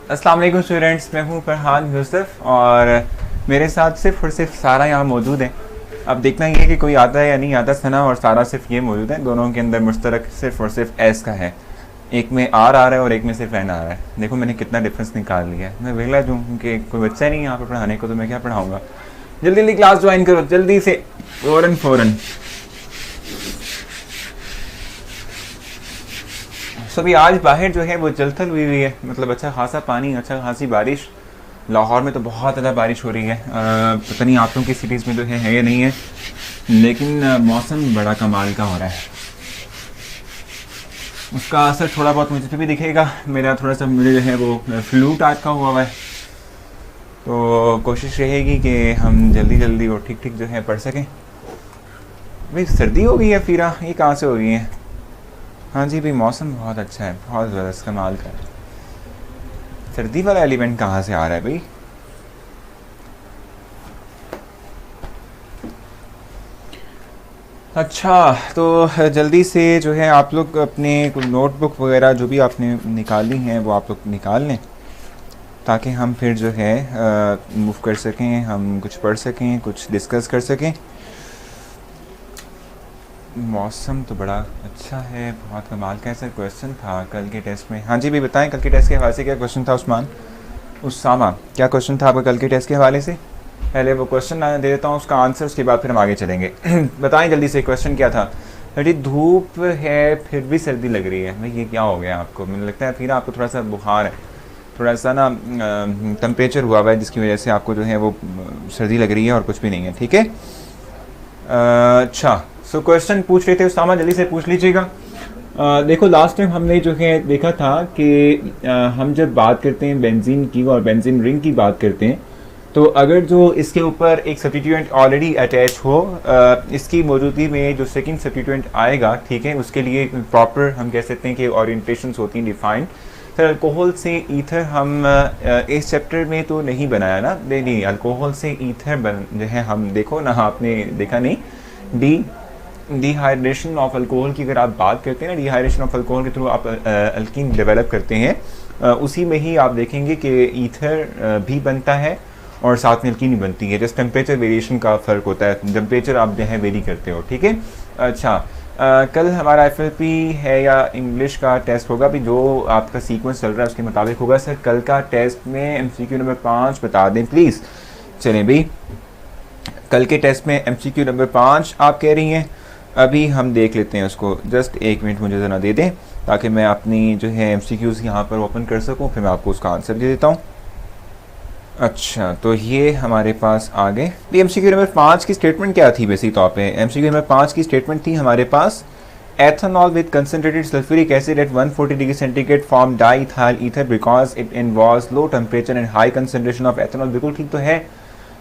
अस्सलाम वालेकुम स्टूडेंट्स, मैं हूं फरहान यूसुफ और मेरे साथ सिर्फ और सिर्फ सारा यहाँ मौजूद है। अब देखना ये है कि कोई आता है या नहीं आता। सना और सारा सिर्फ ये मौजूद है, दोनों के अंदर मुश्तरक सिर्फ और सिर्फ एस का है। एक में आर आ रहा है और एक में सिर्फ एन आ रहा है। देखो मैंने कितना डिफरेंस निकाल लिया है। मैं वेला हूँ क्योंकि कोई बच्चा नहीं है यहाँ पर पढ़ाने को, तो मैं क्या पढ़ाऊँगा। जल्दी जल्दी क्लास ज्वाइन करो, जल्दी से, फ़ौरन फ़ौरन। सभी आज बाहर जो है वो जलथल हुई हुई है, मतलब अच्छा खासा पानी, अच्छा खासी बारिश। लाहौर में तो बहुत ज़्यादा बारिश हो रही है। पता नहीं आप लोगों की सिटीज़ में तो है या नहीं है, लेकिन मौसम बड़ा कमाल का हो रहा है। उसका असर थोड़ा बहुत मुझे पे भी दिखेगा। मेरा थोड़ा सा मुझे जो है वो फ्लू टाइप का हुआ है, तो कोशिश रहेगी कि हम जल्दी जल्दी और ठीक ठीक जो है पढ़ सकें। भाई सर्दी हो गई है, फिर ये कहाँ से हो गई है। हाँ जी भाई, मौसम बहुत अच्छा है, बहुत ज़बरदस्त कमाल का है। सर्दी वाला एलिमेंट कहाँ से आ रहा है भाई। अच्छा, तो जल्दी से जो है आप लोग अपने नोटबुक वगैरह जो भी आपने निकाली हैं वो आप लोग निकाल लें, ताकि हम फिर जो है मूव कर सकें, हम कुछ पढ़ सकें, कुछ डिस्कस कर सकें। मौसम तो बड़ा अच्छा है, बहुत कमाल का। ऐसा क्वेश्चन था कल के टेस्ट में। हाँ जी भी बताएं, कल के टेस्ट के हवाले से क्या क्वेश्चन था। उस्मान उसामा, क्या क्वेश्चन था आपका कल के टेस्ट के हवाले से। पहले वो क्वेश्चन दे देता हूँ, उसका आंसर, उसके बाद फिर हम आगे चलेंगे। बताएं जल्दी से, क्वेश्चन क्या था। अरे धूप है फिर भी सर्दी लग रही है। भाई ये क्या हो गया आपको। मुझे लगता है फिर आपको थोड़ा सा बुखार है, थोड़ा सा ना टेम्परेचर हुआ हुआ है, जिसकी वजह से आपको जो है वो सर्दी लग रही है और कुछ भी नहीं है। ठीक है, अच्छा। सो क्वेश्चन पूछ रहे थे उसामा, जल्दी से पूछ लीजिएगा। देखो लास्ट टाइम हमने जो है देखा था कि हम जब बात करते हैं बेंजीन की और बेंजीन रिंग की बात करते हैं, तो अगर जो इसके ऊपर एक सब्स्टिट्यूएंट ऑलरेडी अटैच हो, इसकी मौजूदगी में जो सेकंड सब्स्टिट्यूएंट आएगा, ठीक है, उसके लिए प्रॉपर हम कह सकते हैं कि ओरिएंटेशंस होती हैं डिफाइंड। सर अल्कोहल से ईथर हम इस चैप्टर में तो नहीं बनाया ना। नहीं, अल्कोहल से ईथर जो है हम, देखो ना, आपने देखा नहीं। डिहाइड्रेशन ऑफ अल्कोहल की अगर आप बात करते हैं ना, डिहाइड्रेशन ऑफ अल्कोहल के थ्रू आप अल्कीन डेवलप करते हैं, उसी में ही आप देखेंगे कि ईथर भी बनता है और साथ में अल्कीन बनती है। जस्ट टेम्परेचर वेरिएशन का फ़र्क होता है, टेम्परेचर आप जो है वेरी करते हो। ठीक है, अच्छा। कल हमारा FLP है या इंग्लिश का टेस्ट होगा, भी जो आपका सीक्वेंस चल रहा है उसके मुताबिक होगा। सर कल का टेस्ट में MCQ नंबर 5 बता दें प्लीज़। चलें भाई, कल के टेस्ट में MCQ नंबर 5 आप कह रही हैं। अभी हम देख लेते हैं उसको। जस्ट एक मिनट मुझे ज़रा दे दें, ताकि मैं अपनी जो है MCQs यहाँ पर ओपन कर सकूँ, फिर मैं आपको उसका आंसर दे देता हूँ। अच्छा, तो ये हमारे पास आ गए। तो MCQ नंबर 5 की स्टेटमेंट क्या थी बेसिक तौर पे। MCQ नंबर 5 की स्टेटमेंट थी हमारे पास, ethanol with concentrated sulphuric acid at 140 degree centigrade form diethyl ether because it involves low temperature and high concentration of ethanol. बिल्कुल ठीक तो है,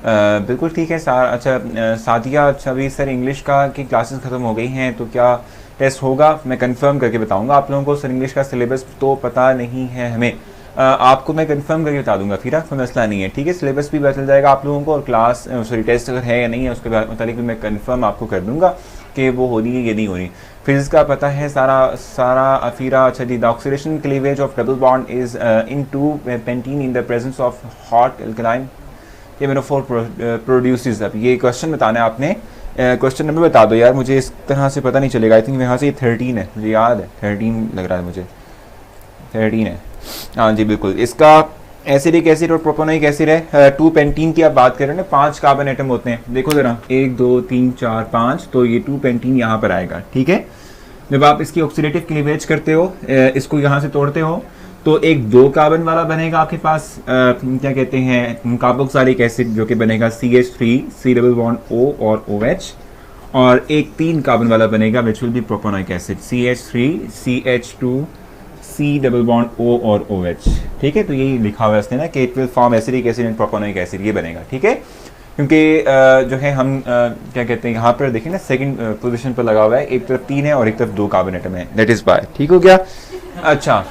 बिल्कुल ठीक है। अच्छा सादिया, अच्छा अभी सर इंग्लिश का की क्लासेस ख़त्म हो गई हैं, तो क्या टेस्ट होगा। मैं कंफर्म करके बताऊंगा आप लोगों को। सर इंग्लिश का सिलेबस तो पता नहीं है हमें, आपको मैं कंफर्म करके बता दूंगा, फिर कोई मसला नहीं है। ठीक है, सिलेबस भी पता चल जाएगा आप लोगों को, और क्लास सॉरी टेस्ट अगर है या नहीं है उसके मुताबिक भी मैं कंफर्म आपको कर दूंगा कि वो हो रही है या नहीं हो रही। फिजिक्स का पता है सारा अफीरा। अच्छा जी, the oxidation cleavage of double bond is in two pentene in the presence of hot alkaline ये मेरा फोर प्रोड्यूसेस। अब ये क्वेश्चन बताना है आपने, क्वेश्चन नंबर बता दो यार, मुझे इस तरह से पता नहीं चलेगा। आई थिंक यहाँ से ये 13 है, मुझे याद है 13 लग रहा है, मुझे 13 है। हाँ जी बिल्कुल। इसका एसिडिक एसिड और प्रोपोनिक एसिड है। 2 पेंटीन की आप बात कर रहे हैं ना, 5 कार्बन एटम होते हैं। देखो जरा, 1 2 3 4 5, तो ये 2 पेंटीन यहाँ पर आएगा। ठीक है, जब आप इसकी ऑक्सीडेटिव क्लीवेज करते हो, इसको यहाँ से तोड़ते हो, तो एक 2 कार्बन वाला बनेगा आपके पास, क्या कहते हैं, कार्बोक्सिलिक एसिड, जो कि बनेगा CH3 C double bond O और OH, और एक 3 कार्बन वाला बनेगा which will be propionic acid CH3 CH2 C double bond O और OH। ठीक है, तो यही लिखा हुआ है इसने ना कि it will form acidic acid and propionic acid, ये बनेगा। ठीक है, क्योंकि जो है हम क्या कहते हैं, यहाँ पर देखिए ना सेकंड पोजीशन पर लगा हुआ है, एक तरफ 3 है और एक तरफ 2 कार्बन एटम है, दैट इज बाय। ठीक हो गया। अच्छा,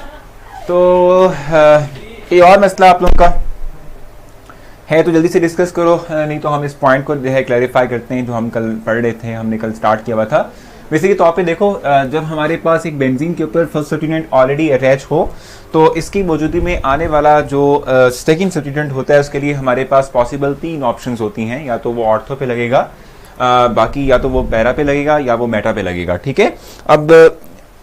तो ये और मसला आप लोग का है तो जल्दी से डिस्कस करो, नहीं तो हम इस पॉइंट को जो है क्लैरिफाई करते हैं जो हम कल पढ़ रहे थे, हमने कल स्टार्ट किया हुआ था। वैसे के तौर पे देखो, जब हमारे पास एक बेंजीन के ऊपर फर्स्ट सब्स्टिट्यूएंट ऑलरेडी अटैच हो तो इसकी मौजूदगी में आने वाला जो सेकंड सब्स्टिट्यूएंट होता है उसके लिए हमारे पास पॉसिबल 3 ऑप्शंस होती हैं, या तो वो ऑर्थो पे लगेगा, बाकी या तो वो पैरा पे लगेगा या वो मेटा पे लगेगा। ठीक है, अब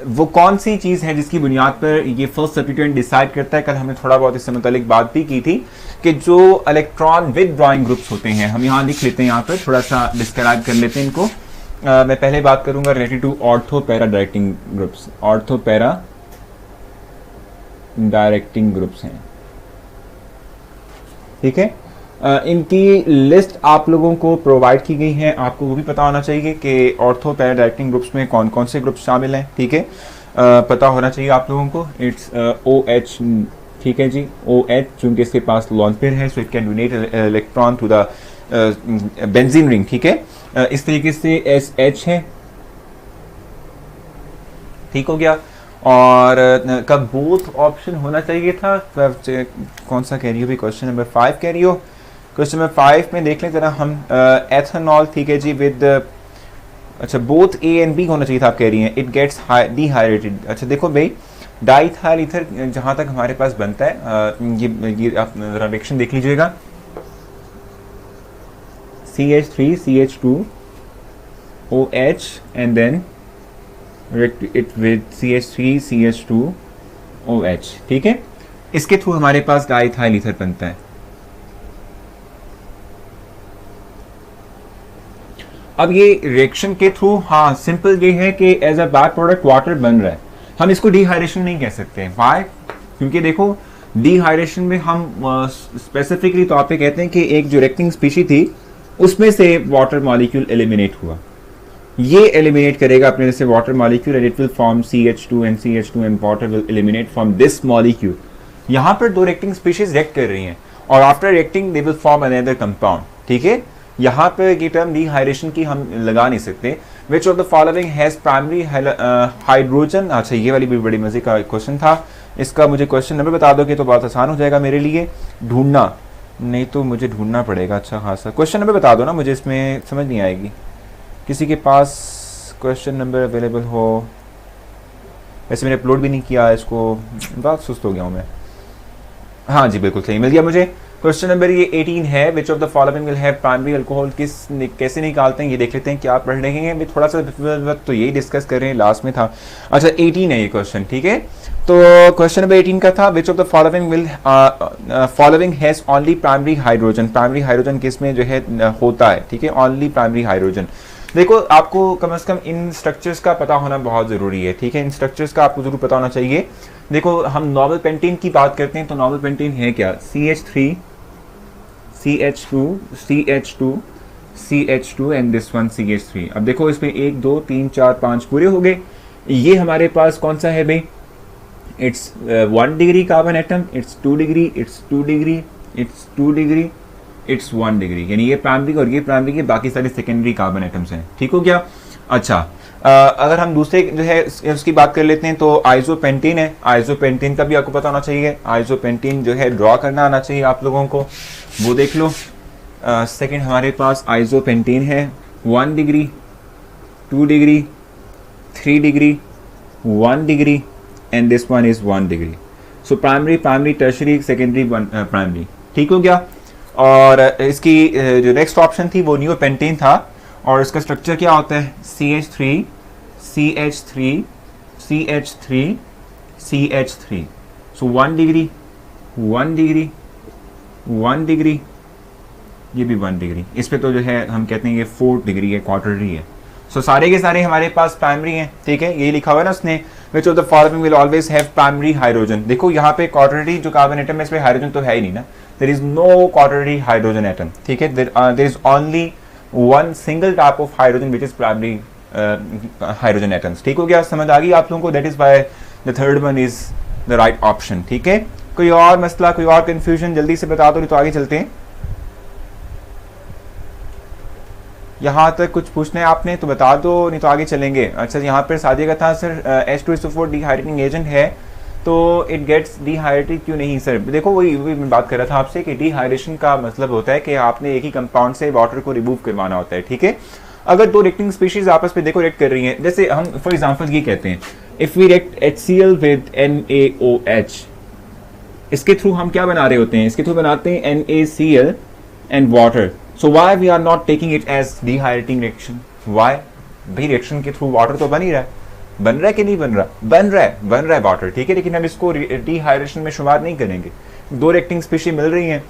वो कौन सी चीज़ है जिसकी बुनियाद पर ये फर्स्ट सब्स्टिट्यूएंट डिसाइड करता है? कल हमने थोड़ा बहुत इससे मुतालिक बात भी की थी कि जो इलेक्ट्रॉन विद ड्राइंग ग्रुप्स होते हैं, हम यहाँ लिख लेते हैं, यहाँ पर थोड़ा सा डिस्क्राइब कर लेते हैं इनको। मैं पहले बात करूंगा related to ortho para directing groups. Ortho para directing groups हैं, ठीक है। इनकी लिस्ट आप लोगों को प्रोवाइड की गई है, आपको वो भी पता होना चाहिए कि ऑर्थो पैरा डायरेक्टिंग ग्रुप्स में कौन कौन से ग्रुप्स शामिल हैं, ठीक है। पता होना चाहिए आप लोगों को। इट्स OH, ठीक है जी, OH चूंकि इसके पास लॉन्ग पेयर है, so it can donate electron to the benzene ring, ठीक है। इस तरीके से SH है, ठीक हो गया। और कब बोथ ऑप्शन होना चाहिए था, कौन सा कह रही हो भी, क्वेश्चन नंबर 5 कह रही हो। क्वेश्चन नंबर 5 में देख लें जरा हम, एथेनॉल, ठीक है जी, विद, अच्छा बोथ A एंड B होना चाहिए था, आप कह रही हैं इट गेट्स डिहाइड्रेटेड। अच्छा देखो भाई, डाइथाइल ईथर जहां तक हमारे पास बनता है, ये आप रिएक्शन देख लीजिएगा, CH3 CH2 OH and then it with CH3 CH2 OH, ठीक है। इसके थ्रू हमारे पास डाइथाइल ईथर बनता है। अब ये रिएक्शन के थ्रू, हाँ सिंपल ये है कि as a by product water बन रहा है, हम इसको डिहाइड्रेशन नहीं कह सकते। व्हाई? क्योंकि देखो डिहाइड्रेशन में हम स्पेसिफिकली तौर पे कहते हैं कि एक जो रिएक्टिंग स्पीशी थी उसमें से वाटर मॉलिक्यूल एलिमिनेट हुआ, ये एलिमिनेट करेगा अपने से water molecule and it will form CH2 and CH2 and water will eliminate from this molecule। यहाँ पर 2 रिएक्टिंग स्पीशीज रिएक्ट कर रही हैं और after reacting they will form another compound, ठीक है। यहाँ पर ये टर्म डिहाइड्रेशन की हम लगा नहीं सकते। Which of the following has primary hydrogen, अच्छा ये वाली भी बड़ी मजे का क्वेश्चन था, इसका मुझे क्वेश्चन नंबर बता दोगे तो बहुत आसान हो जाएगा मेरे लिए ढूंढना, नहीं तो मुझे ढूंढना पड़ेगा। अच्छा खासा क्वेश्चन नंबर बता दो ना, मुझे इसमें समझ नहीं आएगी। किसी के पास क्वेश्चन नंबर अवेलेबल हो? वैसे मैंने अपलोड भी नहीं किया इसको, बहुत सुस्त हो गया हूँ मैं। हाँ जी बिल्कुल सही मिल गया मुझे। क्वेश्चन नंबर ये 18 है, which of the following will have primary alcohol, कैसे निकालते हैं ये देख लेते हैं। क्या पढ़ रहे हैं, थोड़ा सा वक्त तो यही डिस्कस कर रहे हैं, लास्ट में था। अच्छा 18 है ये क्वेश्चन, ठीक है। तो क्वेश्चन नंबर 18 का था, which of the following has only primary hydrogen. Primary hydrogen किस में जो है होता है, ठीक है, ओनली प्राइमरी हाइड्रोजन। देखो आपको कम से कम इन स्ट्रक्चर्स का पता होना बहुत ज़रूरी है, ठीक है, इन स्ट्रक्चर्स का आपको ज़रूर पता होना चाहिए। देखो हम नॉर्मल पेंटीन की बात करते हैं तो नॉर्मल पेंटीन है क्या, CH3 CH2 CH2 CH2 and this one CH3। अब देखो इसमें 1 2 3 4 5 पूरे हो गए। ये हमारे पास कौन सा है भाई, it's 1 degree carbon atom, it's 2 degree, it's 2 degree, it's 2 degree, it's 1 degree, यानी ये प्राइमरी और ये प्राइमरी के, बाकी सारे सेकेंडरी कार्बन एटम्स हैं, ठीक हो गया। अच्छा अगर हम दूसरे जो है उसकी बात कर लेते हैं तो आइसोपेंटीन है। आइसोपेंटीन का भी आपको पता होना चाहिए, आइसोपेंटीन जो है ड्रॉ करना आना चाहिए आप लोगों को, वो देख लो। सेकंड हमारे पास आइसोपेंटीन है, 1 degree, 2 degree, 3 degree, 1 degree and this one is 1 degree. So primary, primary, tertiary, secondary, primary, ठीक हो गया। और इसकी जो नेक्स्ट ऑप्शन थी वो नियोपेंटीन था और इसका स्ट्रक्चर क्या होता है, CH3 CH3 CH3 CH3। सो 1 डिग्री, 1 डिग्री, 1 डिग्री, ये भी 1 डिग्री। इस पे तो जो है हम कहते हैं ये 4 डिग्री है, क्वार्टररी है। सो सारे के सारे हमारे पास प्राइमरी हैं, ठीक है, यही लिखा हुआ है ना उसने, which of the following will always have primary hydrogen. देखो यहाँ पे क्वार्टररी जो कार्बन एटम है इसमें हाइड्रोजन तो है ही नहीं ना, there is no quaternary hydrogen atom, ठीक है। There is only one single type of hydrogen which is primary hydrogen atoms, ठीक हो गया, समझ आ गई आप लोगों को। That is why the third one is the right option, ठीक है। कोई और मसला, कोई और कंफ्यूजन जल्दी से बता दो, नहीं तो आगे चलते हैं। यहाँ तक कुछ पूछना है आपने तो बता दो, नहीं तो आगे चलेंगे। अच्छा यहाँ पर सादिया का था सर H2SO4 डिहाइड्रेटिंग एजेंट है तो इट गेट्स डिहाइड्रेटेड क्यों नहीं सर? देखो वही मैं बात कर रहा था आपसे कि डिहाइड्रेशन का मतलब होता है कि आपने एक ही कंपाउंड से वाटर को रिमूव करवाना होता है, ठीक है। अगर दो रिएक्टिंग स्पीशीज आपस में देखो रिएक्ट कर रही हैं, जैसे हम फॉर एग्जांपल ये कहते हैं if we react HCl with NaOH, इसके थ्रू हम क्या बना रहे होते हैं, इसके थ्रू बनाते हैं NaCl and water. So why we are not taking it as dehydrating reaction? Why? भाई रिएक्शन के थ्रू वाटर तो बन ही रहा है, बन रहा है कि नहीं बन रहा? बन रहा है वाटर, ठीक है, लेकिन हम इसको डिहाइड्रेशन में शुमार नहीं करेंगे. दो रिएक्टिंग स्पीशीज मिल रही हैं,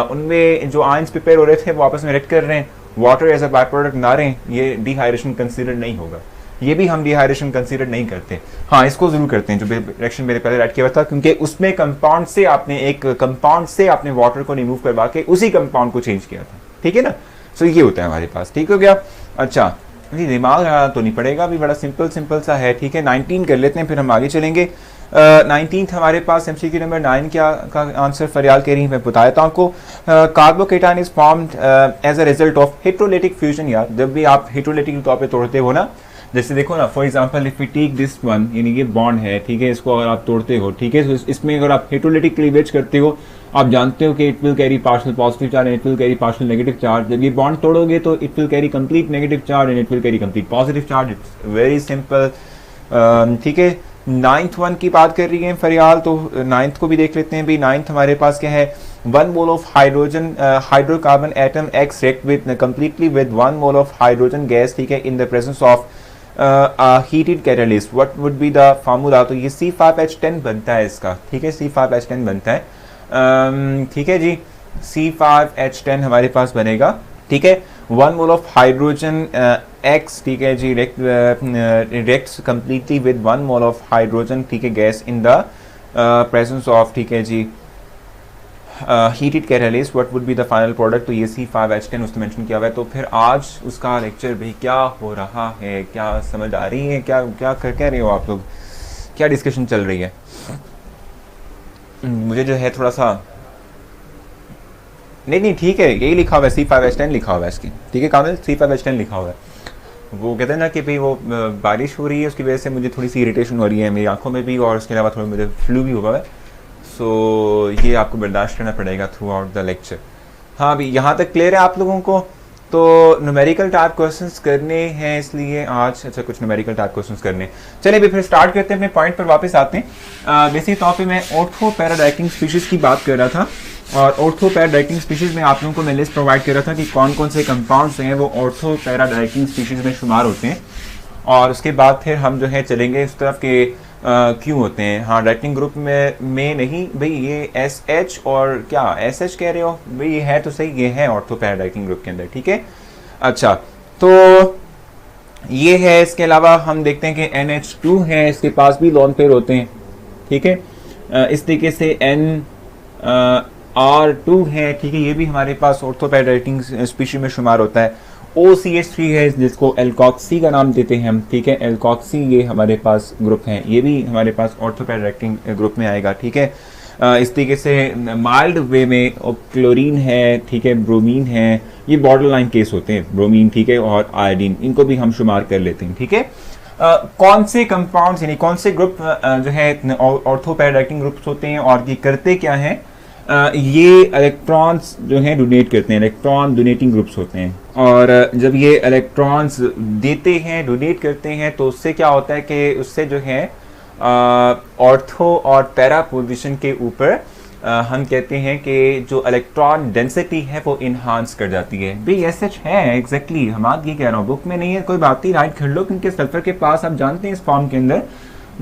उनमें जो आयंस प्रिपेयर हो रहे थे वो आपस में रिएक्ट कर रहे हैं, water as a by product ना रहे, ये डिहाइड्रेशन कंसीडर नहीं होगा. ये भी हम डिहाइड्रेशन कंसीडर नहीं करते. हाँ, इसको जरूर करते हैं जो रिएक्शन मेरे पहले राइट किया था, क्योंकि उसमें कंपाउंड से आपने वाटर को रिमूव करवा के उसी कंपाउंड को चेंज किया था, ठीक है ना. सो ये होता है हमारे पास, ठीक हो गया. अच्छा जी, दिमाग तो नहीं पड़ेगा, अभी बड़ा सिंपल सा है, ठीक है. 19 कर लेते हैं फिर हम आगे चलेंगे. 19th हमारे पास MCQ नंबर 9 क्या का आंसर फरियाल कह रही है, मैं बताया था आपको. Carbocation is formed as a result of heterolytic fission. यार जब भी आप हेट्रोलिटिक तौर पे तोड़ते हो ना, जैसे देखो ना for example if we take this one, यानी ये बॉन्ड है, ठीक है, इसको अगर आप तोड़ते हो, ठीक है, तो इसमें अगर आप हेट्रोलिटिक क्लीवेज करते हो, आप जानते हो कि it will carry partial positive charge and it will carry partial negative charge. जब ये बॉन्ड तोड़ोगे तो it will carry complete negative charge and it will carry complete positive charge. It's very simple, ठीक है. 9th वन की बात कर रही है फरियाल, तो 9th को भी देख लेते हैं भी. 9th हमारे पास क्या है, 1 mole of hydrogen hydrocarbon atom x react with completely with 1 mole of hydrogen gas, ठीक है, इन the presence of heated catalyst. What would be the formula? तो ये C5H10 बनता है इसका, ठीक है, C5H10 बनता है, ठीक है जी. C5H10 हमारे पास बनेगा, ठीक है. 1 मोल ऑफ हाइड्रोजन एक्स, ठीक है जी, reacts completely with 1 mole of hydrogen, ठीक है, gas in the presence of, ठीक है जी, heated catalyst. What would be the final product? तो ये C5H10 उसने मेंशन किया हुआ है. तो फिर आज उसका लेक्चर भी क्या हो रहा है, क्या समझ आ रही है, क्या क्या कर कह रहे हो आप लोग, क्या डिस्कशन चल रही है? मुझे जो है थोड़ा सा नहीं ठीक है, यही लिखा हुआ है, C5H10 लिखा हुआ है इसकी, ठीक है कामिल, C5H10 लिखा हुआ है. वो कहते हैं ना कि भाई वो बारिश हो रही है, उसकी वजह से मुझे थोड़ी सी इरिटेशन हो रही है मेरी आंखों में भी, और उसके अलावा थोड़ा मुझे फ्लू भी हुआ है. सो ये आपको बर्दाश्त करना पड़ेगा थ्रू आउट द लेक्चर. हाँ, अभी यहाँ तक क्लियर है आप लोगों को? तो न्यूमेरिकल टाइप क्वेश्चंस करने हैं इसलिए आज, अच्छा कुछ न्यूमेरिकल टाइप क्वेश्चंस करने. चलिए अभी फिर स्टार्ट करते हैं, अपने पॉइंट पर वापस आते हैं. बेसिक तौर पे मैं ऑर्थो पैरा डायरेक्टिंग स्पीशीज की बात कर रहा था, और ऑर्थो पैरा डायरेक्टिंग स्पीशीज में आप लोगों को मैं लिस्ट प्रोवाइड कर रहा था कि कौन कौन से कंपाउंड्स हैं वो ऑर्थो पैरा डायरेक्टिंग स्पीशीज में शुमार होते हैं. और उसके बाद फिर हम जो है चलेंगे इस तरफ के क्यों होते हैं. हाँ, डायरेक्टिंग ग्रुप में नहीं भाई, ये SH और क्या SH कह रहे हो भाई, ये है तो सही, ये है ऑर्थो पैरा डायरेक्टिंग ग्रुप के अंदर, ठीक है. अच्छा, तो ये है. इसके अलावा हम देखते हैं कि NH2 है, इसके पास भी लोन पेयर होते हैं, ठीक है. इस तरीके से NR2 है, ठीक है, ये भी हमारे पास ऑर्थो पैरा डायरेक्टिंग स्पीशीज में शुमार होता है. OCH3 है, जिसको एल्कॉक्सी का नाम देते हैं हम, ठीक है, एल्कॉक्सी, ये हमारे पास ग्रुप हैं, ये भी हमारे पास ऑर्थो पैरा डायरेक्टिंग ग्रुप में आएगा, ठीक है. इस तरीके से माइल्ड वे में क्लोरीन है, ठीक है, ब्रोमीन है, ये बॉर्डर लाइन केस होते हैं, ब्रोमीन, ठीक है, और आयोडीन, इनको भी हम शुमार कर लेते हैं, ठीक है. कौन से कंपाउंड्स यानी कौन से ग्रुप जो है ऑर्थो पैरा डायरेक्टिंग ग्रुप्स होते हैं, और ये करते क्या हैं? ये इलेक्ट्रॉन्स जो हैं डोनेट करते हैं, इलेक्ट्रॉन डोनेटिंग ग्रुप्स होते हैं. और जब ये इलेक्ट्रॉन्स देते हैं, डोनेट करते हैं, तो उससे क्या होता है कि उससे जो है ऑर्थो और पैरा पोजीशन के ऊपर हम कहते हैं कि जो इलेक्ट्रॉन डेंसिटी है वो इन्हांस कर जाती है. भाई SH है एग्जैक्टली, हम आज ये कह रहा हूँ, बुक में नहीं है, कोई बात नहीं, राइट कर लो, क्योंकि सल्फर के पास आप जानते हैं इस फॉर्म के अंदर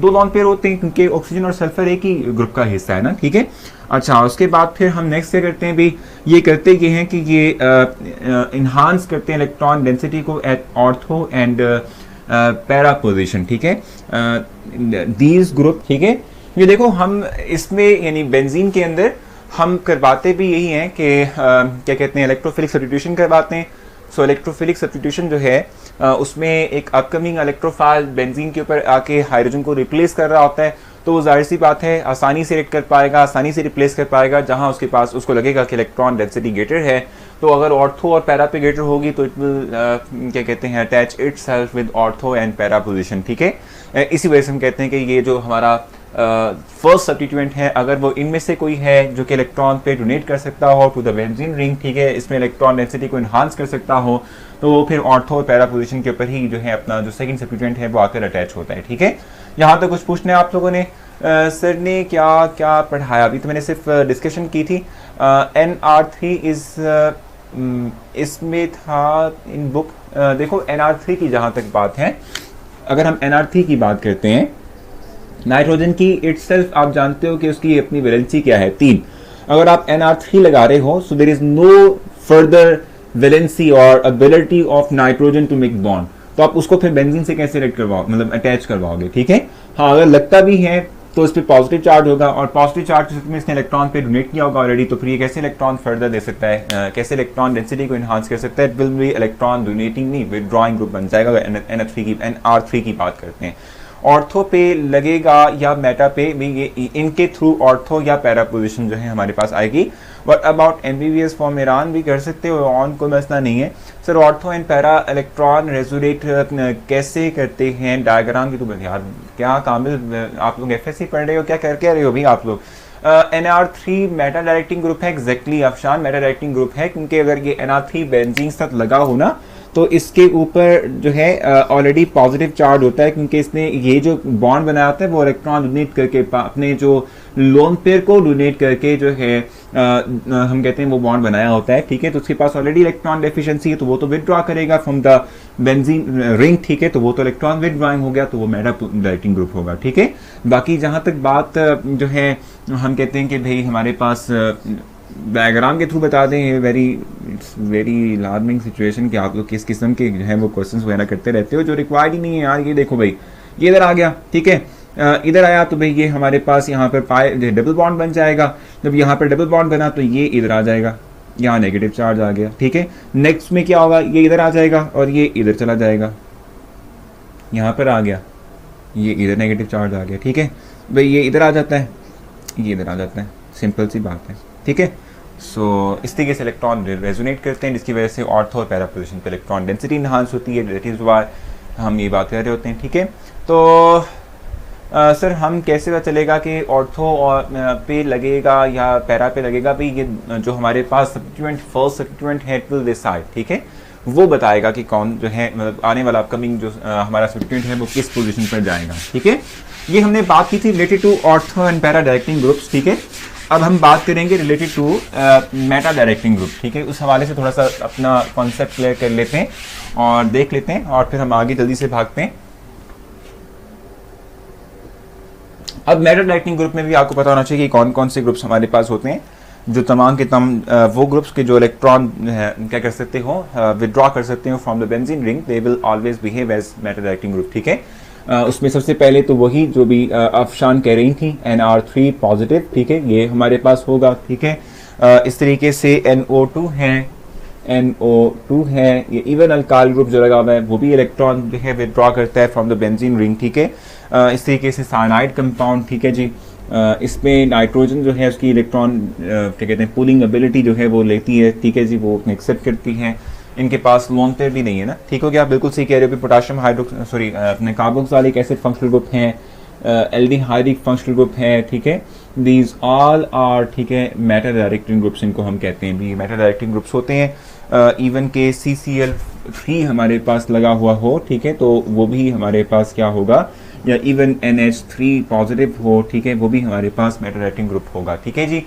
2 लोन पेयर होते हैं, क्योंकि ऑक्सीजन और सल्फर एक ही ग्रुप का हिस्सा है ना, ठीक है. अच्छा, उसके बाद फिर हम नेक्स्ट क्या करते हैं भी, ये करते ये हैं कि ये इन्हांस करते हैं इलेक्ट्रॉन डेंसिटी को at ortho and para position, ठीक है, दीज ग्रुप, ठीक है. ये देखो हम इसमें यानी बेंजीन के अंदर हम करवाते भी यही हैं कि क्या कहते हैं, इलेक्ट्रोफिलिक सब्स्टिट्यूशन करवाते हैं. सो इलेक्ट्रोफिलिक सब्स्टिट्यूशन जो है उसमें एक अपकमिंग इलेक्ट्रोफाइल बेंजीन के ऊपर आके हाइड्रोजन को रिप्लेस कर रहा होता है, तो जाहिर सी बात है आसानी से रिएक्ट कर पाएगा, आसानी से रिप्लेस कर पाएगा, जहां उसके पास उसको लगेगा कि इलेक्ट्रॉन डेंसिटी ग्रेटर है. तो अगर ऑर्थो और पैरा पे ग्रेटर होगी तो इट विल क्या कहते हैं, attach itself with ortho and para position, ठीक है. इसी वजह से हम कहते हैं कि ये जो हमारा फर्स्ट सब्स्टिट्यूएंट है, अगर वो इनमें से कोई है जो कि इलेक्ट्रॉन पे डोनेट कर सकता हो टू द बेंजीन रिंग, ठीक है, इसमें इलेक्ट्रॉन डेंसिटी को इन्हांस कर सकता हो, तो वो फिर ऑर्थो और पैरा पोजीशन के ऊपर ही जो है अपना जो सेकंड सब्स्टिट्यूएंट है वो आकर अटैच होता है। ठीक है, यहाँ तक कुछ पूछने आप लोगों ने? सर ने क्या क्या पढ़ाया? अभी तो मैंने सिर्फ डिस्कशन की थी। NR3 इज इसमें था इन बुक। देखो NR3 की जहाँ तक बात है, अगर हम NR3 की बात करते हैं, नाइट्रोजन की इटसेल्फ आप जानते हो कि उसकी अपनी वैलेंसी क्या है, 3। अगर आप NR3 लगा रहे हो, so there is no further valency और ability of nitrogen to make bond, तो आप उसको फिर बेंजीन से कैसे रिलेट करवाओ, मतलब अटैच करवाओगे। ठीक है, हाँ, अगर लगता भी है तो इस पर पॉजिटिव चार्ज होगा, और पॉजिटिव चार्ज में इसने इलेक्ट्रॉन पे डोनेट किया होगा ऑलरेडी, तो फिर ये कैसे इलेक्ट्रॉन फर्दर दे सकता है, कैसे इलेक्ट्रॉन डेंसिटी को इन्हांस कर सकता है? It will B electron donating, नहीं विदड्रॉइंग ग्रुप बन जाएगा। NR3 की बात करते हैं, ऑर्थो पे लगेगा या मेटा पे भी, ये इनके थ्रू ऑर्थो या पैरा पोजीशन जो है हमारे पास आएगी। But about MBBS form Iran भी कर सकते हो, ऑन को मसला नहीं है। Sir ortho and para electron resonate कैसे करते हैं? डायग्राम की तो यार क्या कामिल, आप लोग FSC पढ़ रहे हो, क्या कर रहे हो भी आप लोग? NR3 मेटा डायरेक्टिंग ग्रुप है, exactly Afshan, Meta directing group है, क्योंकि अगर ये NR3 बेंजीन साथ लगा हो ना, तो इसके ऊपर जो है ऑलरेडी पॉजिटिव चार्ज होता है, क्योंकि इसने ये जो बॉन्ड बनाया होता है वो इलेक्ट्रॉन डोनेट करके अपने जो लोन पेयर को डोनेट करके जो है हम कहते हैं वो बॉन्ड बनाया होता है। ठीक है, तो उसके पास ऑलरेडी इलेक्ट्रॉन डेफिशिएंसी है, तो वो तो विदड्रॉ करेगा फ्रॉम द बेंजीन रिंग। ठीक है, तो वो तो इलेक्ट्रॉन विदड्रॉइंग हो गया, तो वो मेटा डायरेक्टिंग ग्रुप होगा। ठीक है, बाकी जहाँ तक बात जो है हम कहते हैं कि भाई हमारे पास डायग्राम के थ्रू बता दें, वेरी अलार्मिंग सिचुएशन कि आप लोग किस किस्म के जो है वो क्वेश्चंस वगैरह करते रहते हो जो रिक्वायर्ड ही नहीं है यार। ये देखो भाई, ये इधर आ गया, ठीक है, इधर आया तो भाई ये हमारे पास यहाँ पर डबल बॉन्ड बन जाएगा। जब यहाँ पर डबल बॉन्ड बना तो ये इधर आ जाएगा, यहाँ नेगेटिव चार्ज आ गया। ठीक है, नेक्स्ट में क्या होगा, ये इधर आ जाएगा और ये इधर चला जाएगा, यहाँ पर आ गया, ये इधर नेगेटिव चार्ज आ गया। ठीक है भाई, ये इधर आ जाता है, ये इधर आ जाता है, सिंपल सी बात है। ठीक है, सो इस तरीके से इलेक्ट्रॉन रेजोनेट करते हैं, जिसकी वजह से ऑर्थो और पैरा पोजीशन पे इलेक्ट्रॉन डेंसिटी इनहांस होती है। दैट इज व्हाई हम ये बात कर रहे होते हैं। ठीक है, तो सर हम कैसे पता चलेगा कि ऑर्थो और पे लगेगा या पैरा पे लगेगा? भाई ये जो हमारे पास सब्स्टिट्यूएंट, फर्स्ट सब्स्टिट्यूएंट है इट विल डिसाइड, ठीक है, वो बताएगा कि कौन जो है मतलब आने वाला अपकमिंग जो हमारा सब्स्टिट्यूएंट है वो किस पोजीशन पर जाएगा। ठीक है, ये हमने बात की थी related to ortho and para directing groups. ठीक है, अब हम बात करेंगे related to meta directing group. ठीक है, उस हवाले से थोड़ा सा अपना कॉन्सेप्ट क्लियर कर लेते हैं और देख लेते हैं, और फिर हम आगे जल्दी से भागते हैं। अब मेटा डायरेक्टिंग ग्रुप में भी आपको पता होना चाहिए कि कौन कौन से ग्रुप्स हमारे पास होते हैं, जो तमाम के तमाम वो ग्रुप्स के जो इलेक्ट्रॉन क्या कर सकते हो, विदड्रॉ कर सकते हो from the benzene ring, they will always behave as meta directing group. ठीक है, उसमें सबसे पहले तो वही जो भी अफशान कह रही थी, NR3 पॉजिटिव। ठीक है, ये हमारे पास होगा। ठीक है, इस तरीके से NO2 है, ये इवन अल्काइल ग्रुप जो लगा हुआ है वो भी इलेक्ट्रॉन जो है विदड्रॉ करता है फ्रॉम द बेंजीन रिंग। ठीक है, इस तरीके से साइनाइड कंपाउंड, ठीक है जी, इसमें नाइट्रोजन जो है उसकी इलेक्ट्रॉन क्या कहते हैं पुलिंग एबिलिटी जो है वो लेती है। ठीक है जी, वो एक्सेप्ट करती है। इनके पास लोन पेयर भी नहीं है ना, ठीक हो गया, आप बिल्कुल सही कह रहे हो कि पोटाशियम अपने कार्बोक्सिलिक एसिड फंक्शनल ग्रुप हैं, एल्डिहाइडिक फंक्शनल ग्रुप है। ठीक है, दीज ऑल आर, ठीक है, मेटा डायरेक्टिंग ग्रुप्स इनको हम कहते हैं भी, मेटा डायरेक्टिंग ग्रुप्स होते हैं। इवन के CCl3 हमारे पास लगा हुआ हो, ठीक है, तो वो भी हमारे पास क्या होगा, या इवन NH3 पॉजिटिव हो, ठीक है, वो भी हमारे पास मेटा डायरेक्टिंग ग्रुप होगा। ठीक है जी,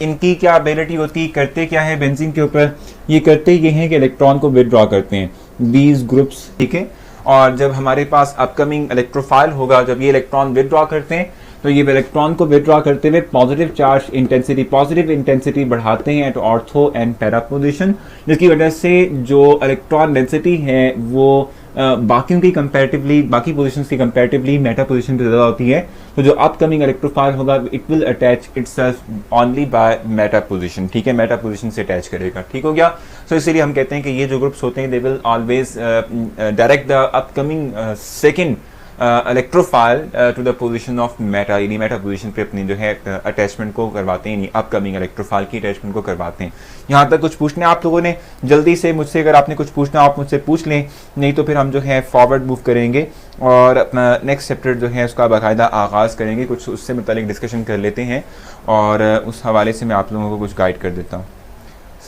इनकी क्या एबिलिटी होती है, करते क्या है बेंजीन के ऊपर, ये करते ये हैं कि इलेक्ट्रॉन को विदड्रॉ करते हैं दीज ग्रुप्स। ठीक है, और जब हमारे पास अपकमिंग इलेक्ट्रोफाइल होगा, जब ये इलेक्ट्रॉन विदड्रॉ करते हैं तो ये इलेक्ट्रॉन को विदड्रॉ करते हुए positive charge intensity, positive intensity बढ़ाते हैं at ortho and para position, जिसकी वजह से जो इलेक्ट्रॉन डेंसिटी है वो बाकियों की कंपैरेटिवली, बाकी पोजीशंस की कंपैरेटिवली मेटा पोजीशन पे ज़्यादा होती है। तो जो अपकमिंग इलेक्ट्रोफाइल होगा it will attach itself only by Meta position. ठीक है, मेटा पोजीशन से अटैच करेगा। ठीक हो गया, सो इसीलिए हम कहते हैं कि ये जो ग्रुप्स होते हैं they will always direct the upcoming second electrophile to the position of meta, यानी मेटा पोजीशन पे अपनी जो है अटैचमेंट को करवाते हैं, यानी अपकमिंग इलेक्ट्रोफाइल की अटैचमेंट को करवाते हैं। यहाँ तक कुछ पूछना है आप लोगों ने जल्दी से मुझसे, अगर आपने कुछ पूछना आप मुझसे पूछ लें, नहीं तो फिर हम जो है फॉरवर्ड मूव करेंगे और अपना नेक्स्ट चैप्टर जो है उसका बाकायदा आगाज़ करेंगे, कुछ उससे मुतालिक डिस्कशन कर लेते हैं और उस हवाले से मैं आप लोगों को कुछ गाइड कर देता हूँ।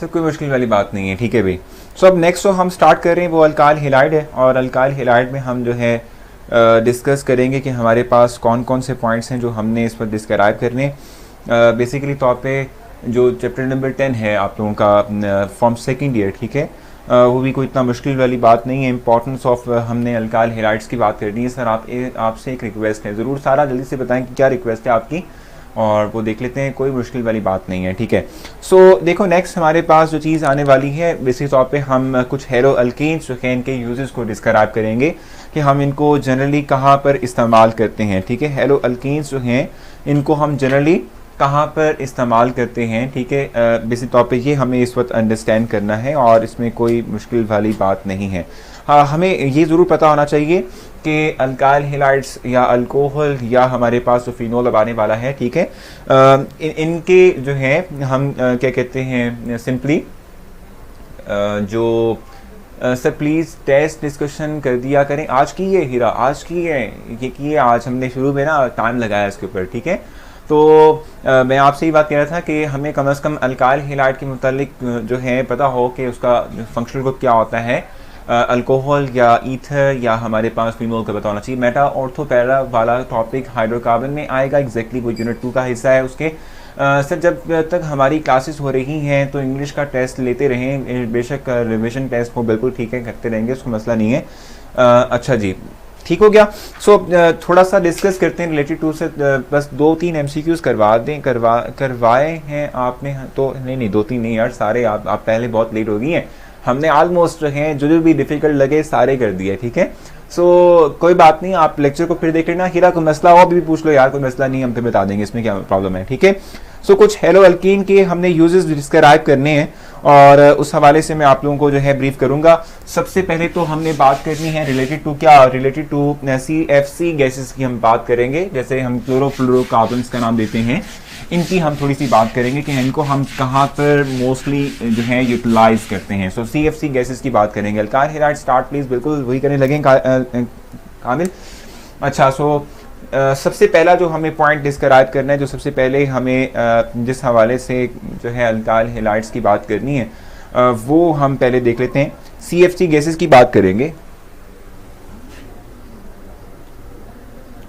सब कोई मुश्किल वाली बात नहीं है, ठीक है भाई। सो अब नेक्स्ट जो हम स्टार्ट कर रहे हैं वो अल्काइल हैलाइड है, और अल्काइल हैलाइड में हम जो है डिस्कस करेंगे कि हमारे पास कौन कौन से पॉइंट्स हैं जो हमने इस पर डिस्क्राइब करने। बेसिकली तौर पे जो चैप्टर नंबर 10 है आप लोगों का फ्रॉम सेकेंड ईयर, ठीक है, वो भी कोई इतना मुश्किल वाली बात नहीं है। इंपॉर्टेंस ऑफ हमने अल्काइल हैलाइड्स की बात करनी है। सर आपसे एक रिक्वेस्ट है, ज़रूर सारा जल्दी से बताएं कि क्या रिक्वेस्ट है आपकी, और वो देख लेते हैं, कोई मुश्किल वाली बात नहीं है, ठीक है। सो देखो नेक्स्ट हमारे पास जो चीज़ आने वाली है, बेसिक तौर पे हम कुछ हेलो अल्कीन्स जो है इनके यूजेस को डिस्क्राइब करेंगे कि हम इनको जनरली कहाँ पर इस्तेमाल करते हैं, ठीक है। हेलो अल्कीन्स जो हैं इनको हम जनरली कहाँ पर इस्तेमाल करते हैं, ठीक है। बेसिक तौर पे ये हमें इस वक्त अंडरस्टैंड करना है और इसमें कोई मुश्किल वाली बात नहीं है। हाँ, हमें ये ज़रूर पता होना चाहिए कि अल्काइल हैलाइड्स या अल्कोहल या हमारे पास जो फिनोल अब आने वाला है, ठीक है, इनके जो है हम क्या कहते हैं सिंपली जो सर प्लीज़ टेस्ट डिस्कशन कर दिया करें। आज की है हीरा, आज की है ये की है, आज हमने शुरू में ना टाइम लगाया इसके ऊपर, ठीक है। तो मैं आपसे ये बात कह रहा था कि हमें कम से कम अल्काइल हैलाइड के मुतालिक जो है पता हो कि उसका फंक्शनल ग्रुप क्या होता है। अल्कोहल या ईथर या हमारे पास फिनोल का पता होना चाहिए। मेटा ऑर्थो पैरा वाला टॉपिक हाइड्रोकार्बन में आएगा, एग्जैक्टली वो यूनिट 2 का हिस्सा है उसके। सर जब तक हमारी क्लासेस हो रही हैं तो इंग्लिश का टेस्ट लेते रहें, बेशक रिविजन टेस्ट हो, बिल्कुल ठीक है, करते रहेंगे, उसको मसला नहीं है। अच्छा जी, ठीक हो गया। सो थोड़ा सा डिस्कस करते हैं रिलेटेड टू से, बस 2-3 MCQs करवाए हैं आपने तो? नहीं 2-3 नहीं यार, सारे आप पहले बहुत लेट हो गई हैं। हमने ऑलमोस्ट जो हैं जो भी डिफ़िकल्ट लगे सारे कर दिए, ठीक है। सो कोई बात नहीं, आप लेक्चर को फिर देख लेना। हीरा कोई मसला हो भी पूछ लो यार, कोई मसला नहीं, हम फिर बता देंगे इसमें क्या प्रॉब्लम है, ठीक है। सो कुछ हेलो अल्कीन के हमने यूजेस डिस्क्राइब करने हैं और उस हवाले से मैं आप लोगों को जो है ब्रीफ करूंगा। सबसे पहले तो हमने बात करनी है रिलेटेड टू क्या, रिलेटेड टू CFC गैसेस की हम बात करेंगे। जैसे हम क्लोरोफ्लोरोकार्बन्स का नाम देते हैं, इनकी हम थोड़ी सी बात करेंगे कि इनको हम कहाँ पर मोस्टली जो है यूटिलाइज करते हैं। सो CFC गैसेस की बात करेंगे। अल्काइल हैलाइड स्टार्ट प्लीज, बिल्कुल वही करने लगे कामिल। अच्छा, सो सबसे पहला जो हमें पॉइंट डिस्क्राइब करना है, जो सबसे पहले हमें जिस हवाले से जो है अल्काइल हैलाइड्स की बात करनी है, वो हम पहले देख लेते हैं। CFC गैसेस की बात करेंगे।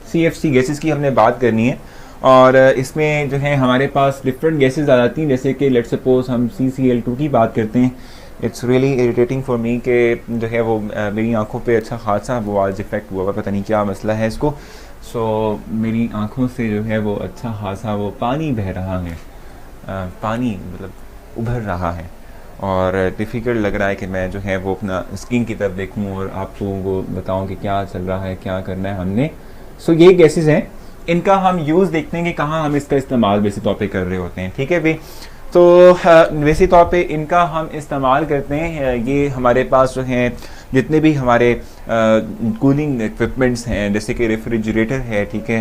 CFC गैसेस की हमने बात करनी है और इसमें जो है हमारे पास डिफरेंट गैसेस आ जाती हैं। जैसे कि लेट्स सपोज हम CCl2 की बात करते हैं। It's really irritating for me कि जो है वो मेरी आंखों पे अच्छा खासा वो आज इफेक्ट हुआ, पता नहीं क्या मसला है इसको। सो मेरी आंखों से जो है वो अच्छा खासा वो पानी बह रहा है, पानी मतलब उभर रहा है और डिफ़िकल्ट लग रहा है कि मैं जो है वो अपना स्क्रीन की तरफ देखूं और आपको वो बताऊं कि क्या चल रहा है, क्या करना है हमने। सो ये गैसेस हैं, इनका हम यूज़ देखते हैं कि कहाँ हम इसका इस्तेमाल बेसिक तौर पे कर रहे होते हैं, ठीक है भाई। तो बेसिक तौर पे इनका हम इस्तेमाल करते हैं, ये हमारे पास जो हैं जितने भी हमारे कूलिंग इक्विपमेंट्स हैं, जैसे कि रेफ्रिजरेटर है, ठीक है,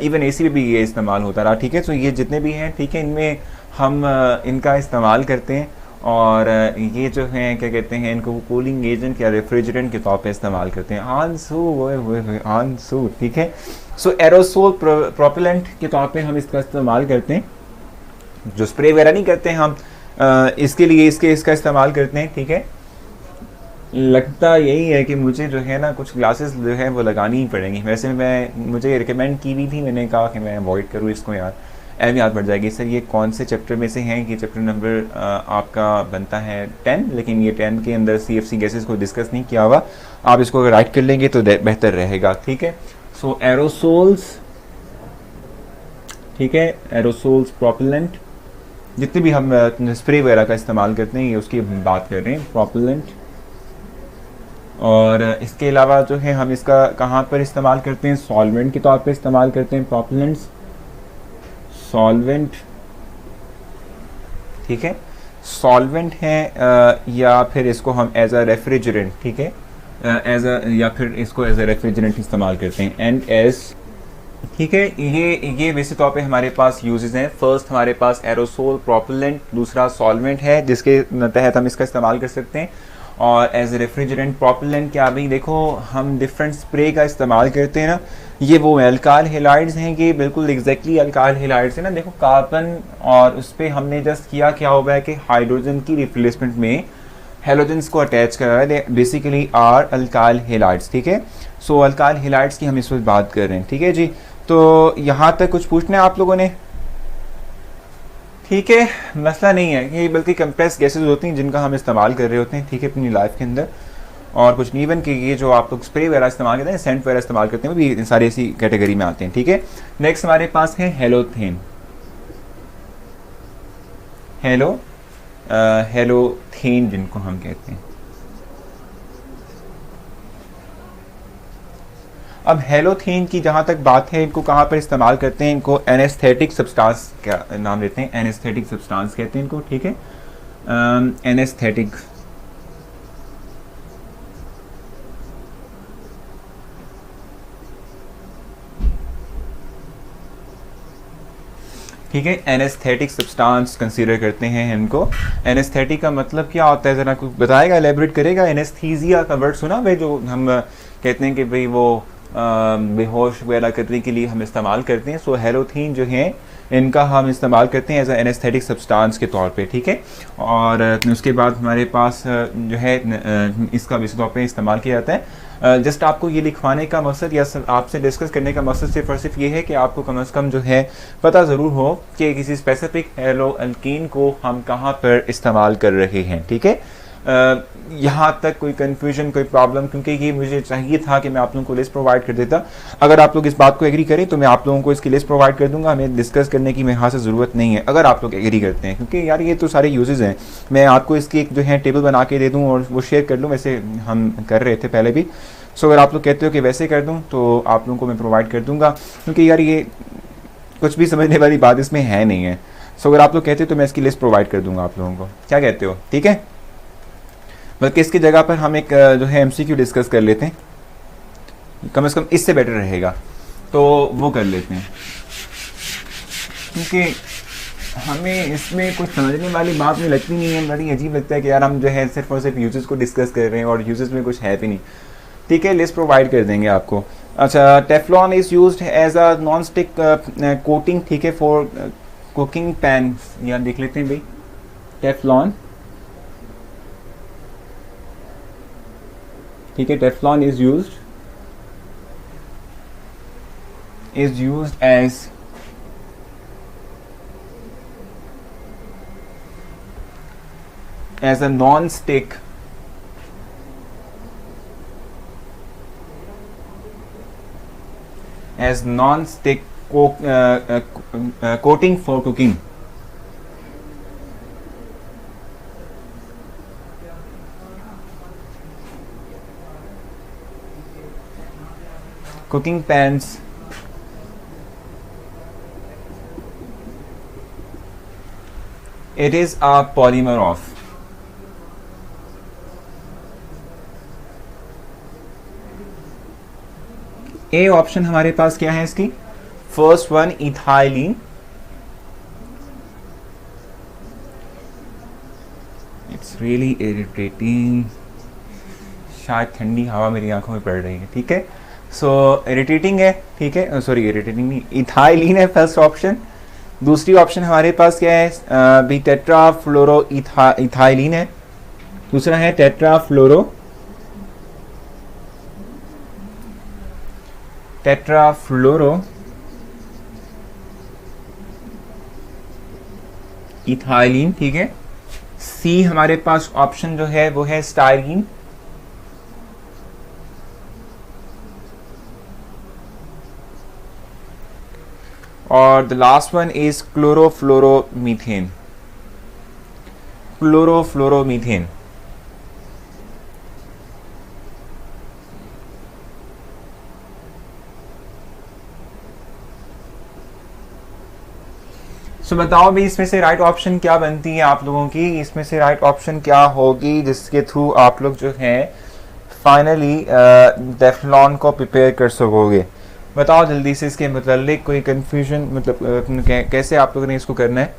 इवन AC में भी ये इस्तेमाल होता रहा, ठीक है। तो ये जितने भी हैं, ठीक है, इनमें हम इनका इस्तेमाल करते हैं और ये जो हैं क्या कहते हैं, इनको कूलिंग एजेंट या रेफ्रिजरेंट के तौर पे इस्तेमाल करते हैं। आंसू, ठीक है। सो एरोसोल प्रोपेलेंट के तौर पे हम इसका इस्तेमाल करते हैं, जो स्प्रे वगैरह नहीं करते हैं हम, इसके लिए इसका इस्तेमाल करते हैं, ठीक है। लगता यही है कि मुझे जो है ना कुछ ग्लासेस जो है वो लगानी ही पड़ेंगी। वैसे मुझे रिकमेंड की भी थी, मैंने कहा कि मैं अवॉइड करूँ इसको यार, अहमियत बढ़ जाएगी। सर ये कौन से चैप्टर में से हैं? ये चैप्टर नंबर आपका बनता है 10, लेकिन ये 10 के अंदर CFC गैसेस को डिस्कस नहीं किया हुआ। आप इसको अगर राइट कर लेंगे तो बेहतर रहेगा, ठीक है। सो एरोसोल्स, ठीक है, एरोसोल्स प्रोपेलेंट, जितने भी हम स्प्रे वगैरह का इस्तेमाल करते हैं ये उसकी बात कर रहे हैं, प्रोपेलेंट। और इसके अलावा जो है हम इसका कहाँ पर इस्तेमाल करते हैं? सॉल्वेंट के तौर पे इस्तेमाल करते हैं प्रोपेलेंट्स, सॉल्वेंट, ठीक है, सॉल्वेंट है या फिर इसको हम एज अ रेफ्रिजरेंट, ठीक है, एज अ, या फिर इसको एज अ रेफ्रिजरेंट इस्तेमाल करते हैं, NS। ठीक है, ये वैसे तौर पे हमारे पास यूजेस हैं। फर्स्ट हमारे पास एरोसोल प्रोपेलेंट, दूसरा सॉल्वेंट है जिसके तहत हम इसका इस्तेमाल कर सकते हैं। और एज ए रेफ्रिजरेंट प्रोपेलेंट क्या भाई, देखो हम डिफरेंट स्प्रे का इस्तेमाल करते हैं ना, ये वो अल्काइल हैलाइड्स हैं, ये बिल्कुल एग्जैक्टली अल्काइल हैलाइड्स है ना। देखो कार्बन और उस पर हमने जस्ट किया क्या हुआ है कि हाइड्रोजन की रिप्लेसमेंट में हेलोजेंस को अटैच करा है, बेसिकली आर अल्काइल हैलाइड्स। ठीक है, सो अल्काइल हैलाइड्स की हम इस वक्त बात कर रहे हैं। ठीक है जी, तो यहाँ तक कुछ पूछना है आप लोगों ने? ठीक है, मसला नहीं है, ये बल्कि कंप्रेस गैसेज होती हैं जिनका हम इस्तेमाल कर रहे होते हैं, ठीक है, अपनी लाइफ के अंदर, और कुछ नहीं। इवन कि ये जो आप लोग स्प्रे वगैरह इस्तेमाल करते हैं, सेंट वगैरह इस्तेमाल करते हैं, वो भी सारी ऐसी कैटेगरी में आते हैं। ठीक है, नेक्स्ट हमारे पास है हेलोथेन। हेलोथेन जिनको हम कहते हैं। अब हेलोथेन की जहाँ तक बात है, इनको कहाँ पर इस्तेमाल करते हैं, इनको एनेस्थेटिक सब्सटेंस का नाम देते हैं, एनेस्थेटिक सब्सटेंस कहते हैं इनको। ठीक है, एनेस्थेटिक। ठीक है, एनेस्थेटिक सब्सटेंस कंसीडर करते हैं इनको। एनेस्थेटिक का मतलब क्या होता है, ज़रा कुछ बताएगा, एलेबरेट करेगा? एनेस्थीसिया का वर्ड सुना भाई, जो हम कहते हैं कि भाई वो बेहोश वगैरह करने के लिए हम इस्तेमाल करते हैं। सो हेलोथीन जो है इनका हम इस्तेमाल करते हैं एज ए एनेस्थेटिक सब्सटेंस के तौर पे। ठीक है, और उसके बाद हमारे पास जो है इसका विशेष तौर पे इस्तेमाल किया जाता है। जस्ट आपको ये लिखवाने का मकसद या आपसे डिस्कस करने का मकसद सिर्फ और सिर्फ ये है कि आपको कम से कम जो है पता ज़रूर हो कि किसी स्पेसिफिक हेलो अल्कीन को हम कहाँ पर इस्तेमाल कर रहे हैं। ठीक है, यहाँ तक कोई कन्फ्यूजन, कोई प्रॉब्लम? क्योंकि ये मुझे चाहिए था कि मैं आप लोगों को लिस्ट प्रोवाइड कर देता। अगर आप लोग इस बात को एग्री करें तो मैं आप लोगों को इसकी लिस्ट प्रोवाइड कर दूंगा, हमें डिस्कस करने की मेरे यहाँ से ज़रूरत नहीं है, अगर आप लोग एग्री करते हैं। क्योंकि यार ये तो सारे यूजेस हैं, मैं आपको इसकी एक जो है टेबल बना के दे दूँ और वो शेयर कर लूँ, वैसे हम कर रहे थे पहले भी। सो अगर आप लोग कहते हो कि वैसे कर दूँ तो आप लोगों को मैं प्रोवाइड कर दूँगा, क्योंकि यार ये कुछ भी समझने वाली बात इसमें है नहीं है। सो अगर आप लोग कहते हो तो मैं इसकी लिस्ट प्रोवाइड कर दूँगा आप लोगों को, क्या कहते हो? ठीक है, बल्कि इसकी जगह पर हम एक जो है MCQ डिस्कस कर लेते हैं, कम से कम इससे बेटर रहेगा, तो वो कर लेते हैं। क्योंकि हमें इसमें कुछ समझने वाली बात नहीं लगती, नहीं है, बड़ी अजीब लगता है कि यार हम जो है सिर्फ और सिर्फ यूजेस को डिस्कस कर रहे हैं और यूजेस में कुछ है भी नहीं। ठीक है, लिस्ट प्रोवाइड कर देंगे आपको। अच्छा, Teflon is used as a non stick coating, ठीक है, फॉर कुकिंग पैन। यहाँ देख लेते हैं भाई, टेफ्लॉन, ठीक है, Teflon is used as a non stick coating for cooking. Cooking pans it is a polymer of A option हमारे पास क्या है इसकी? First one ethylene, it's really irritating, शायद ठंडी हवा मेरी आंखों में पड़ रही है। ठीक है, सो इरिटेटिंग है, ठीक है, सॉरी इरिटेटिंग नहीं, इथाइलिन है फर्स्ट ऑप्शन। दूसरी ऑप्शन हमारे पास क्या है? भी टेट्रा फ्लोरो इथाइलिन है, दूसरा है टेट्रा फ्लोरो इथाइलिन, ठीक है। सी हमारे पास ऑप्शन जो है वो है स्टाइरीन, और द लास्ट वन इज क्लोरोफ्लोरोमीथेन। सो बताओ भी इसमें से राइट ऑप्शन क्या बनती है आप लोगों की? इसमें से राइट ऑप्शन क्या होगी जिसके थ्रू आप लोग जो है फाइनली टेफ्लॉन को प्रिपेयर कर सकोगे। बताओ जल्दी से इसके मतलब कोई कंफ्यूजन, मतलब कैसे आप लोगों ने इसको करना है?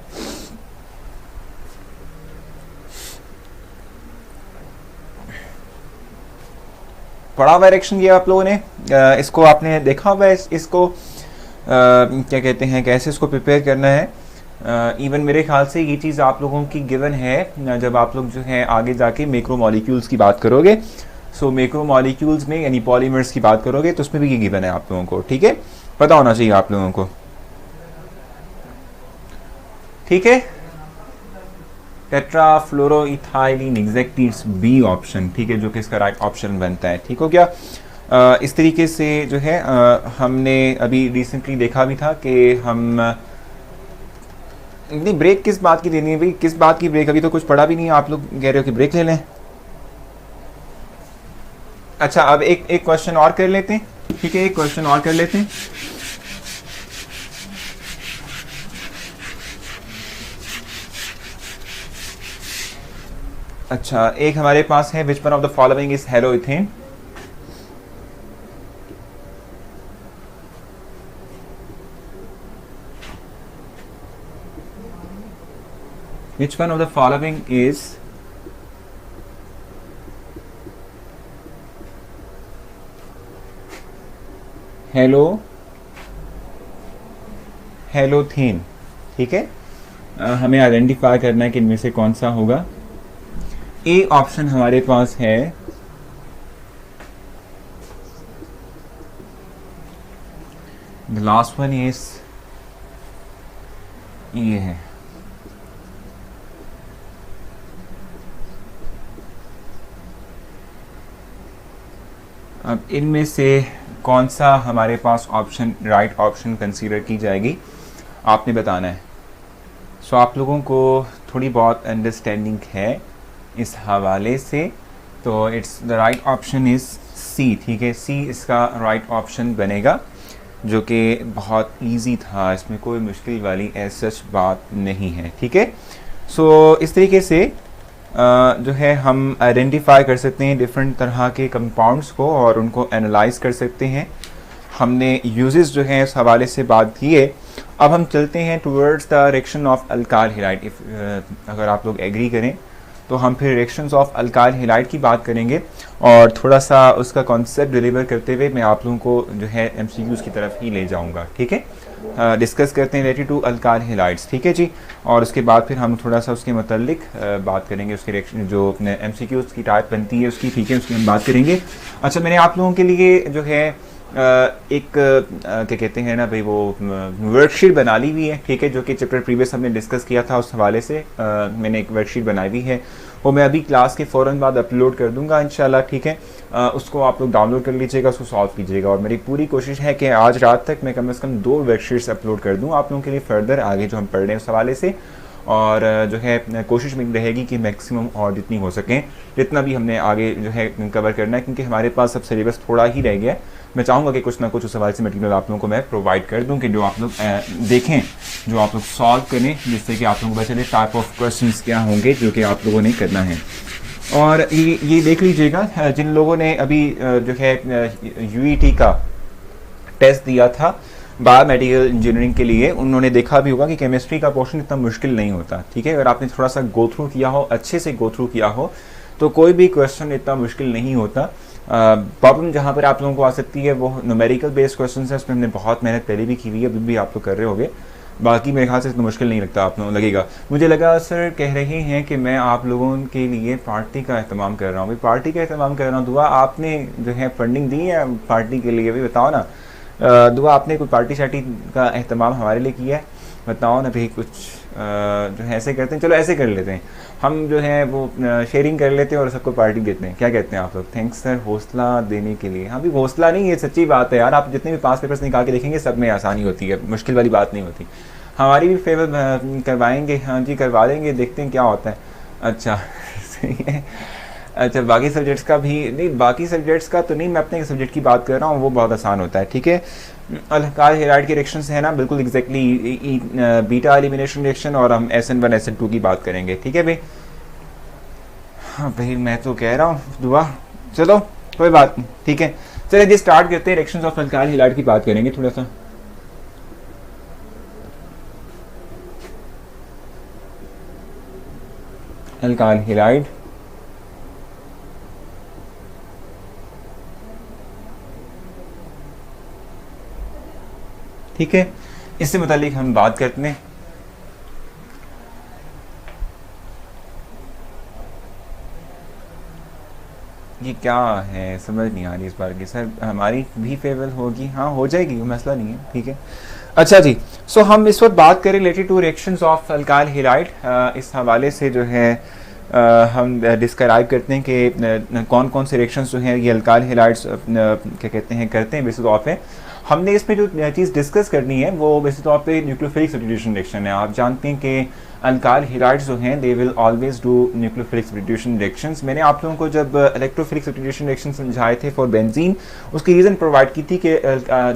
पढ़ा हुआ डायरेक्शन किया आप लोगों ने, इसको आपने देखा हुआ है, इसको क्या कहते हैं, कैसे इसको प्रिपेयर करना है? इवन मेरे ख्याल से ये चीज़ आप लोगों की गिवन है जब आप लोग जो है आगे जाके मैक्रोमोलिक्यूल्स की बात करोगे। सो मैक्रोमोलिक्यूल्स में यानी पॉलीमर्स की बात करोगे तो उसमें भी ये गिवन है आप लोगों को, ठीक है, पता होना चाहिए आप लोगों को, ठीक है। टेट्राफ्लोरोइथाइलिन एग्जैक्टली इट्स बी ऑप्शन, ठीक है, जो कि इसका राइट ऑप्शन बनता है, ठीक हो गया। इस तरीके से जो है हमने अभी रिसेंटली देखा भी था कि हम नहीं, ब्रेक किस बात की देनी है भाई, किस बात की ब्रेक? अभी तो कुछ पढ़ा भी नहीं है, आप लोग कह रहे हो कि ब्रेक ले लें। अच्छा, अब एक क्वेश्चन और कर लेते हैं, ठीक है, एक क्वेश्चन और कर लेते हैं। अच्छा, एक हमारे पास है, which one of the following is haloethane? Which one of the following is halothane? ठीक है, हमें आइडेंटिफाई करना है कि इनमें से कौन सा होगा। ए ऑप्शन हमारे पास है द लास्ट वन इज ये है। अब इनमें से कौन सा हमारे पास ऑप्शन राइट ऑप्शन कंसीडर की जाएगी, आपने बताना है। सो आप लोगों को थोड़ी बहुत अंडरस्टैंडिंग है इस हवाले से, तो it's the right option is C, ठीक है, सी इसका राइट ऑप्शन बनेगा, जो कि बहुत इजी था, इसमें कोई मुश्किल वाली ऐसा सच बात नहीं है, ठीक है। सो इस तरीके से जो है हम आइडेंटिफाई कर सकते हैं डिफरेंट तरह के कंपाउंड्स को और उनको एनालाइज कर सकते हैं। हमने यूजेस जो हैं इस हवाले से बात की है। अब हम चलते हैं towards the reaction of alkyl halide. अगर आप लोग एग्री करें तो हम फिर रिएक्शंस ऑफ अल्काइल हैलाइड की बात करेंगे और थोड़ा सा उसका कॉन्सेप्ट डिलीवर करते हुए मैं आप लोगों को जो है एमसीक्यूज़ की तरफ ही ले जाऊंगा, ठीक है। डिस्कस करते हैं रिलेटेड टू अल्काइल हैलाइड्स, ठीक है जी, और उसके बाद फिर हम थोड़ा सा उसके मतलब बात करेंगे, उसके रिएक्शन जो अपने एमसीक्यूज़ की टाइप बनती है उसकी, ठीक है, उसकी हम बात करेंगे। अच्छा, मैंने आप लोगों के लिए जो है एक क्या कहते हैं ना भाई, वो वर्कशीट बना ली हुई है, ठीक है, जो कि चैप्टर प्रीवियस हमने डिस्कस किया था, उस हवाले से मैंने एक वर्कशीट बनाई हुई है, वो मैं अभी क्लास के फ़ौरन बाद अपलोड कर दूंगा इंशाल्लाह, ठीक है। उसको आप लोग डाउनलोड कर लीजिएगा, उसको सॉल्व कीजिएगा और मेरी पूरी कोशिश है कि आज रात तक मैं कम से कम 2 वर्कशीट्स अपलोड कर दूँ आप लोगों के लिए फर्दर आगे जो हम पढ़ रहे हैं उस हवाले से। और जो है कोशिश मेरी रहेगी कि मैक्सिमम और जितनी हो सकें, जितना भी हमने आगे जो है कवर करना है, क्योंकि हमारे पास अब सिलेबस थोड़ा ही रह गया है। मैं चाहूँगा कि कुछ ना कुछ उस हवाले से मटेरियल आप लोगों को मैं प्रोवाइड कर दूँ कि जो आप लोग देखें, जो आप लोग सॉल्व करें, जिससे कि आप लोगों को पता चले टाइप ऑफ क्वेश्चंस क्या होंगे जो कि आप लोगों ने करना है। और ये देख लीजिएगा, जिन लोगों ने अभी जो है यूईटी का टेस्ट दिया था बायोमेडिकल इंजीनियरिंग के लिए, उन्होंने देखा भी होगा कि केमिस्ट्री का पोर्शन इतना मुश्किल नहीं होता, ठीक है। अगर आपने थोड़ा सा गो थ्रू किया हो, अच्छे से गो थ्रू किया हो, तो कोई भी क्वेश्चन इतना मुश्किल नहीं होता। प्रॉब्लम जहाँ पर आप लोगों को आ सकती है वो न्यूमेरिकल बेस्ड क्वेश्चन है, उसमें हमने बहुत मेहनत पहले भी की हुई है, अभी भी आप लोग कर रहे होगे। बाकी मेरे ख्याल से इतना मुश्किल नहीं लगता आप लोगों को लगेगा। मुझे लगा सर कह रहे हैं कि मैं आप लोगों के लिए पार्टी का एहतमाम कर रहा हूँ। भाई पार्टी का एहतमाम कर रहा हूँ, दुआ आपने जो है फंडिंग दी है पार्टी के लिए, भी बताओ ना। दुआ आपने कोई पार्टी शार्टी का एहतमाम हमारे लिए किया है, बताओ ना भाई। कुछ जो है ऐसे करते हैं, चलो ऐसे कर लेते हैं हम, जो है वो शेयरिंग कर लेते हैं और सबको पार्टी देते हैं, क्या कहते हैं आप लोग? थैंक्स सर हौसला देने के लिए। हाँ भी हौसला नहीं, ये सच्ची बात है यार। आप जितने भी पास पेपर्स निकाल के देखेंगे सब में आसानी होती है, मुश्किल वाली बात नहीं होती। हमारी भी फेवर करवाएंगे, हाँ जी करवा देंगे, देखते हैं क्या होता है। अच्छा सही है। अच्छा, बाकी सब्जेक्ट्स का भी नहीं, बाकी सब्जेक्ट्स का तो नहीं, मैं अपने सब्जेक्ट की बात कर रहा हूँ, वो बहुत आसान होता है, ठीक है। अल्काइल हैलाइड के रिएक्शंस है ना, बिल्कुल एग्जैक्टली बीटा एलिमिनेशन रिएक्शन, और हम SN1 SN2 की बात करेंगे, ठीक है भाई। हाँ भाई मैं तो कह रहा हूँ दुआ। चलो कोई बात नहीं, ठीक है। चलिए जी स्टार्ट करते हैं, रिएक्शंस ऑफ अल्काइल हैलाइड की बात करेंगे थोड़ा सा। अल्काइल हैलाइड, ठीक है, इससे मुतालिक हम बात करते हैं। ये क्या है समझ नहीं आ रही इस बार की सर, हमारी भी फेवरेबल होगी, हाँ हो जाएगी, मसला नहीं है, ठीक है। अच्छा जी, सो हम इस वक्त बात करें related two reactions of alkyl halide. इस हवाले से जो है हम डिस्क्राइब करते हैं कि कौन कौन से रिएक्शंस जो हैं ये अल्काइल हैलाइड्स क्या कहते हैं करते हैं बेसिस तौर पे। हमने इसमें जो चीज़ डिस्कस करनी है वो बेसिस तौर पे न्यूक्लियोफिलिक सब्स्टिट्यूशन रिएक्शन है। आप जानते हैं कि अल्काइल हैलाइड्स जो हैं they will always do nucleophilic substitution reactions. मैंने आप लोगों को जब इलेक्ट्रोफिलिक सब्स्टिट्यूशन रिएक्शन समझाए थे फॉर बेंजीन, उसकी रीज़न प्रोवाइड की थी कि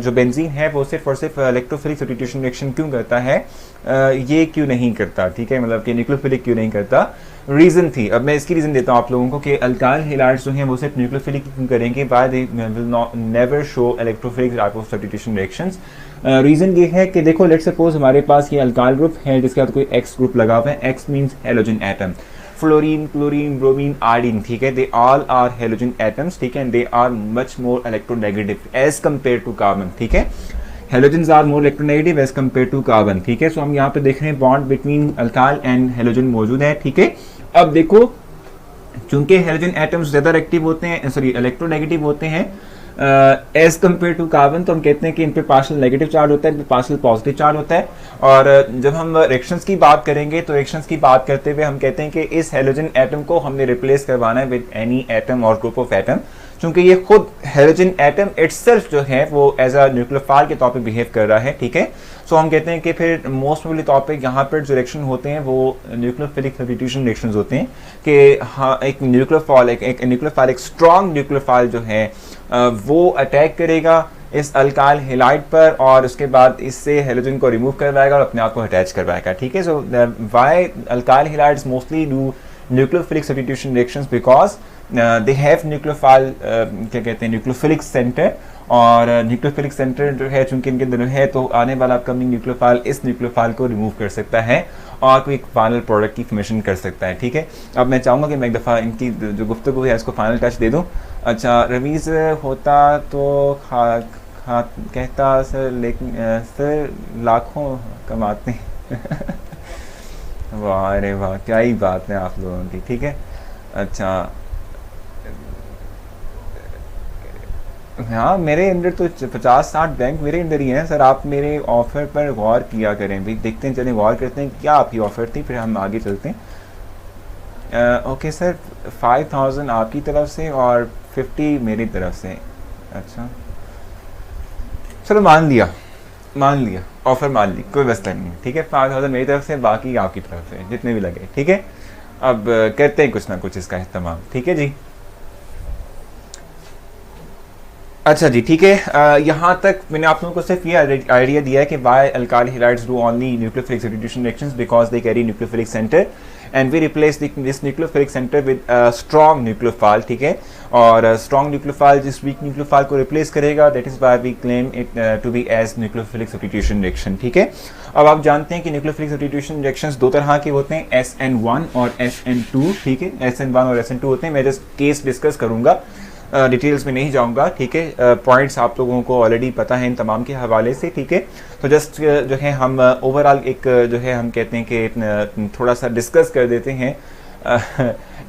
जो बेंजीन है वो सिर्फ और सिर्फ इलेक्ट्रोफिलिक सब्स्टिट्यूशन रिएक्शन क्यों करता है, ये क्यों नहीं करता, ठीक है, मतलब कि न्यूक्लियोफिलिक क्यों नहीं करता, रीज़न थी। अब मैं इसकी रीज़न देता हूँ आप लोगों को कि अल्काइल हैलाइड्स जो हैं वो सिर्फ न्यूक्लियोफिलिक क्यों करेंगे, why they will not never show electrophilic type of substitution reactions. Reason ये है कि देखो लेट्स सपोज हमारे पास ये अल्काइल ग्रुप है जिसके साथ कोई एक्स ग्रुप लगा हुआ है, X means halogen atom, fluorine, chlorine, bromine, iodine, ठीक है, they all are halogen atoms, ठीक है, they are much more electronegative as compare to carbon, ठीक है, halogens are more electronegative as compare to carbon, ठीक है। सो हम यहाँ पे देख रहे हैं bond between alkyl and halogen मौजूद है, ठीक है। अब देखो चूंकि हेलोजन एटम्स ज्यादा एक्टिव होते हैं, सॉरी इलेक्ट्रोनेगेटिव होते हैं एज कंपेयर टू कार्बन, तो हम कहते हैं कि इन पे पार्शियल नेगेटिव चार्ज होता है, इन पे पार्शियल पॉजिटिव चार्ज होता है। और जब हम रिएक्शंस की बात करेंगे तो रिएक्शंस की बात करते हुए हम कहते हैं कि इस हेलोजन एटम को हमने रिप्लेस करवाना है विद एनी एटम और ग्रुप ऑफ एटम, क्योंकि ये खुद हेलोजन एटम इटसेल्फ जो है वो एज अ न्यूक्लियोफाइल के तौर पे बिहेव कर रहा है, ठीक है। सो हम कहते हैं कि फिर मोस्ट प्रोबेबली तौर पे यहाँ पर जो रिएक्शन होते हैं वो न्यूक्लियोफिलिक सब्स्टिट्यूशन रिएक्शंस होते हैं कि हाँ एक न्यूक्लियोफाइल एक स्ट्रॉन्ग न्यूक्लियोफाइल जो है वो अटैक करेगा इस अल्काइल हैलाइड पर और उसके बाद इससे हेलोजन को रिमूव करवाएगा और अपने आप को अटैच करवाएगा, ठीक है। So why alkyl halides mostly do nucleophilic substitution reactions because they have nucleophile क्या कहते हैं न्यूक्लियोफिलिक सेंटर, और न्यूक्लियोफिलिक सेंटर जो है चूंकि इनके अंदर है तो आने वाला अपकमिंग न्यूक्लियोफाइल इस न्यूक्लियोफाइल को रिमूव कर सकता है और कोई फाइनल प्रोडक्ट की फॉर्मेशन कर सकता है, ठीक है। अब मैं चाहूँगा कि मैं एक दफ़ा इनकी जो गुफ्तगू है इसको फाइनल टच दे दूँ। अच्छा, रवीज़ होता तो कहता सर, लेकिन सर लाखों कमाते हैं वाह अरे वाह, क्या ही बात है आप लोगों की, ठीक है। अच्छा हाँ, मेरे अंदर तो 50-60 बैंक मेरे अंदर ही हैं सर। आप मेरे ऑफ़र पर गौर किया करें भाई, देखते हैं, चलें गौर करते हैं क्या आपकी ऑफ़र थी, फिर हम आगे चलते हैं। ओके सर, 5000 आपकी तरफ से और 50 मेरी तरफ से। अच्छा चलो मान लिया ऑफ़र मान ली, कोई मसला नहीं है, ठीक है। 5000 मेरी तरफ से, बाकी आपकी तरफ से जितने भी लगे, ठीक है। अब करते हैं कुछ ना कुछ इसका इस्तेमाल, ठीक है जी। अच्छा जी, ठीक है। यहाँ तक मैंने आप लोगों को सिर्फ ये आइडिया दिया है कि why alkyl halides do only nucleophilic substitution reactions because they carry nucleophilic centre and we replace this nucleophilic centre with strong nucleophile, ठीक है। और स्ट्रॉन्ग न्यूक्लियोफाइल जिस वीक न्यूक्लियोफाइल को रिप्लेस करेगा, that is why we claim it to be as nucleophilic substitution reaction, ठीक है। अब आप जानते हैं कि न्यूक्लियोफिलिक सब्स्टिट्यूशन रिएक्शंस दो तरह के होते हैं, SN1 और SN2, ठीक है। SN1 और SN2 होते हैं, मैं जस्ट केस डिस्कस करूंगा, डिटेल्स में नहीं जाऊंगा, ठीक है। पॉइंट्स आप लोगों को ऑलरेडी पता है इन तमाम के हवाले से, ठीक है। तो जस्ट जो है हम ओवरऑल एक जो है हम कहते हैं कि थोड़ा सा डिस्कस कर देते हैं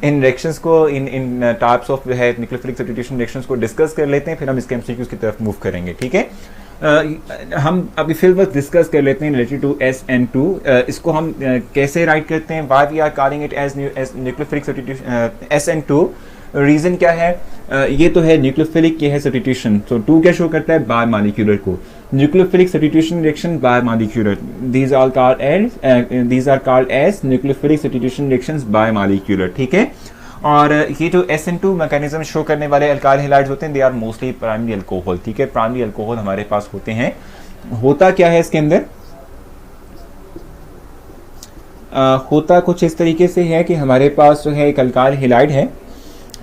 इन रिएक्शंस को, इन टाइप्स ऑफ जो है न्यूक्लियोफिलिक सब्स्टिट्यूशन रिएक्शंस को डिस्कस कर लेते हैं, फिर हम इसके एमसीक्यूज की तरफ मूव करेंगे, ठीक है। हम अभी फिर बस डिस्कस कर लेते हैं रिलेटेड टू SN2। इसको हम कैसे राइट करते हैं, why we are calling it as nucleophilic substitution SN2। Reason क्या है, ये तो है न्यूक्लियोफिलिक, ये है सब्स्टिट्यूशन। तो 2 क्या शो करता है, बाय मॉलिक्यूलर को, nucleophilic substitution reaction bimolecular, these are called as nucleophilic substitution reactions bimolecular, ठीक है। और ये जो SN2 मैकेनिज्म शो करने वाले अल्काइल हैलाइड्स होते हैं, they are mostly primary alcohol, ठीक है। प्राइमरी अल्कोहल हमारे पास होते हैं। होता क्या है इसके अंदर, होता कुछ इस तरीके से है कि हमारे पास जो है एक अल्काइल हैलाइड है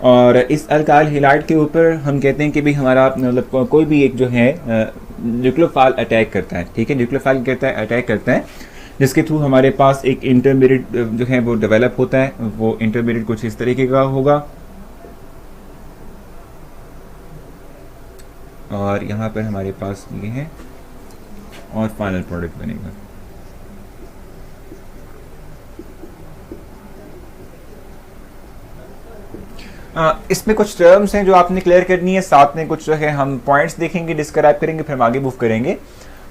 और इस अल्काइल हैलाइड के ऊपर हम कहते हैं कि भाई हमारा मतलब कोई भी एक जो है न्यूक्लियोफाइल अटैक करता है, ठीक है, न्यूक्लियोफाइल कहता है अटैक करता है, जिसके थ्रू हमारे पास एक इंटरमीडिएट जो है वो डेवलप होता है। वो इंटरमीडिएट कुछ इस तरीके का होगा और यहाँ पर हमारे पास ये है और फाइनल प्रोडक्ट बनेगा। इसमें कुछ टर्म्स हैं जो आपने क्लियर करनी है, साथ में कुछ जो है हम पॉइंट्स देखेंगे, डिस्क्राइब करेंगे, फिर हम आगे मूव करेंगे।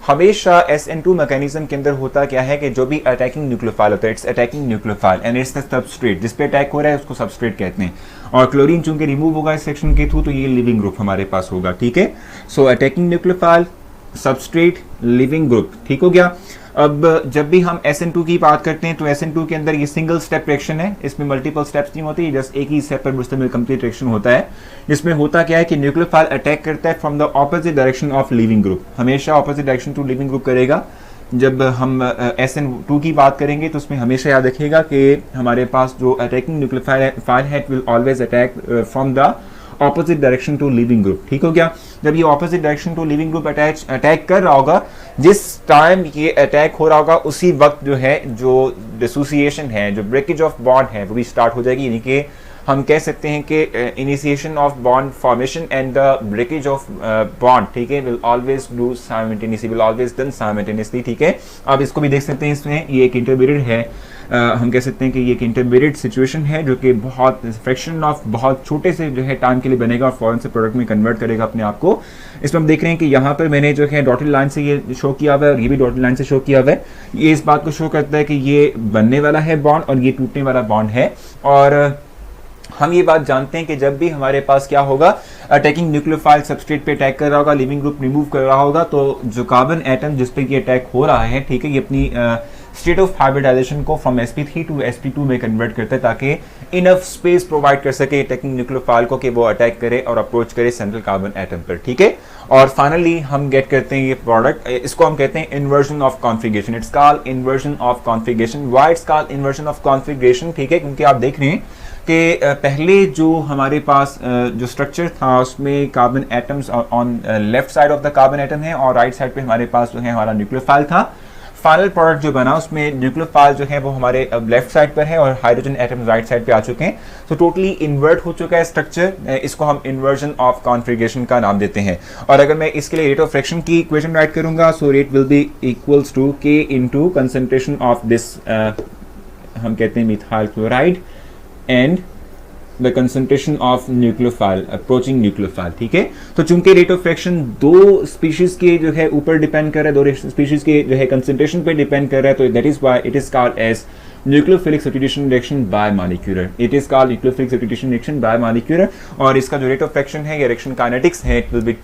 हमेशा SN2 मैकेनिज्म के अंदर होता क्या है कि जो भी अटैकिंग न्यूक्लियोफाइल होता है, it's attacking nucleophile and it's the substrate, जिस पे अटैक हो रहा है उसको सबस्ट्रेट कहते हैं। और क्लोरीन चूंकि रिमूव होगा इस सेक्शन के थ्रू, तो ये लिविंग ग्रुप हमारे पास होगा, ठीक है। So attacking nucleophile, substrate, leaving group, ठीक हो गया। अब जब भी हम SN2 की बात करते हैं तो SN2 के अंदर ये सिंगल स्टेप रिएक्शन है, इसमें मल्टीपल स्टेप्स नहीं होती, जस्ट एक ही स्टेप पर मुश्तमिल कंप्लीट रिएक्शन होता है। जिसमें होता क्या है कि न्यूक्लियोफाइल अटैक करता है from the opposite direction of leaving group, हमेशा opposite direction to leaving group करेगा। जब हम SN2 की बात करेंगे तो उसमें हमेशा याद रखिएगा कि हमारे पास जो अटैकिंग न्यूक्लियोफाइल है will always attack from the opposite direction to leaving group, ठीक हो गया। जब ये opposite direction to leaving group attack कर रहा होगा, जिस टाइम ये अटैक हो रहा होगा उसी वक्त जो है जो डिसोसिएशन है, जो ब्रेकेज ऑफ बॉन्ड है वो भी स्टार्ट हो जाएगी। यानी कि हम कह सकते हैं कि initiation of bond formation and the breakage of bond, ठीक है, will always do simultaneously, will always done simultaneously, ठीक है। आप इसको भी देख सकते हैं, इसमें ये एक इंटरमीडिएट है, हम कह सकते हैं कि ये एक इंटरमीडिएट सिचुएशन है जो कि बहुत फ्रैक्शन ऑफ बहुत छोटे से जो है टाइम के लिए बनेगा और फौरन से प्रोडक्ट में कन्वर्ट करेगा अपने आप को। इसमें हम देख रहे हैं कि यहाँ पर मैंने जो है डॉटेड लाइन से ये शो किया हुआ है और ये भी डॉटेड लाइन से शो किया हुआ है। ये इस बात को शो करता है कि ये बनने वाला है बॉन्ड और ये टूटने वाला बॉन्ड है। और हम ये बात जानते हैं कि जब भी हमारे पास क्या होगा, अटैकिंग न्यूक्लियोफाइल सबस्ट्रेट पे अटैक कर रहा होगा, लिविंग ग्रुप रिमूव कर रहा होगा, तो जो कार्बन एटम जिस पे ये अटैक हो रहा है, ठीक है, ये अपनी स्टेट ऑफ हाइब्रिडाइजेशन को फ्रॉम sp3 टू sp2 में कन्वर्ट करता है ताकि इनफ स्पेस प्रोवाइड कर सके अटैकिंग न्यूक्लियोफाइल को कि वो अटैक करे और अप्रोच करे सेंट्रल कार्बन एटम पर, ठीक है। और फाइनली हम गेट करते हैं ये प्रोडक्ट, इसको हम कहते हैं inversion of configuration. It's called inversion of configuration. Why it's called inversion of configuration, ठीक है, क्योंकि आप देख रहे हैं कि पहले जो हमारे पास जो स्ट्रक्चर था उसमें carbon atoms on left side of the carbon atom है और राइट साइड पे हमारे पास जो है हमारा न्यूक्लियोफाइल था। फाइनल प्रोडक्ट जो बना उसमें न्यूक्लियोफाइल जो है वो हमारे अब लेफ्ट साइड पर है और हाइड्रोजन एटम राइट साइड पे आ चुके हैं। तो टोटली इन्वर्ट हो चुका है स्ट्रक्चर, इसको हम इन्वर्जन ऑफ कॉन्फ़िगरेशन का नाम देते हैं। और अगर मैं इसके लिए रेट ऑफ फ्रैक्शन की इक्वेशन राइट करूंगा, so rate will be equals to K into concentration of this, हम कहते हैं methyl chloride and the concentration of nucleophile approaching nucleophile, ठीक है। तो चूंकि रेट ऑफ फ्रैक्शन दो स्पीशीज के जो है ऊपर डिपेंड कर रहा है, दो स्पीशीज के जो है कंसंट्रेशन पे डिपेंड कर रहा है, तो that is why it is called as nucleophilic substitution reaction bimolecular. It is called nucleophilic substitution reaction bimolecular. और इसका जो रेट ऑफ फ्रैक्शन है या रिएक्शन काइनेटिक्स है, इट विल बी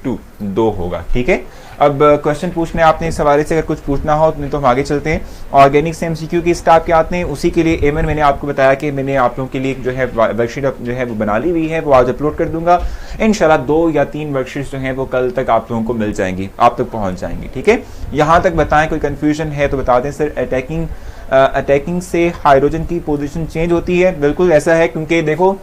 2 होगा, ठीक है। अब क्वेश्चन पूछने आपने इस हवाले से अगर कुछ पूछना हो नहीं तो हम आगे चलते हैं। ऑर्गेनिक से MCQ की स्टाफ के आते हैं, उसी के लिए एमन मैंने आपको बताया कि मैंने आप लोगों के लिए जो है वर्कशीट जो है वो बना ली हुई है, वो आज अपलोड कर दूंगा इंशाल्लाह। 2 या 3 वर्कशीट्स जो हैं वो कल तक आप लोगों को मिल जाएंगी, आप तक पहुंच जाएंगी, ठीक है। यहाँ तक बताएं, कोई कन्फ्यूजन है तो बता दें सर। अटैकिंग से हाइड्रोजन की पोजीशन चेंज होती है, बिल्कुल ऐसा है, क्योंकि देखो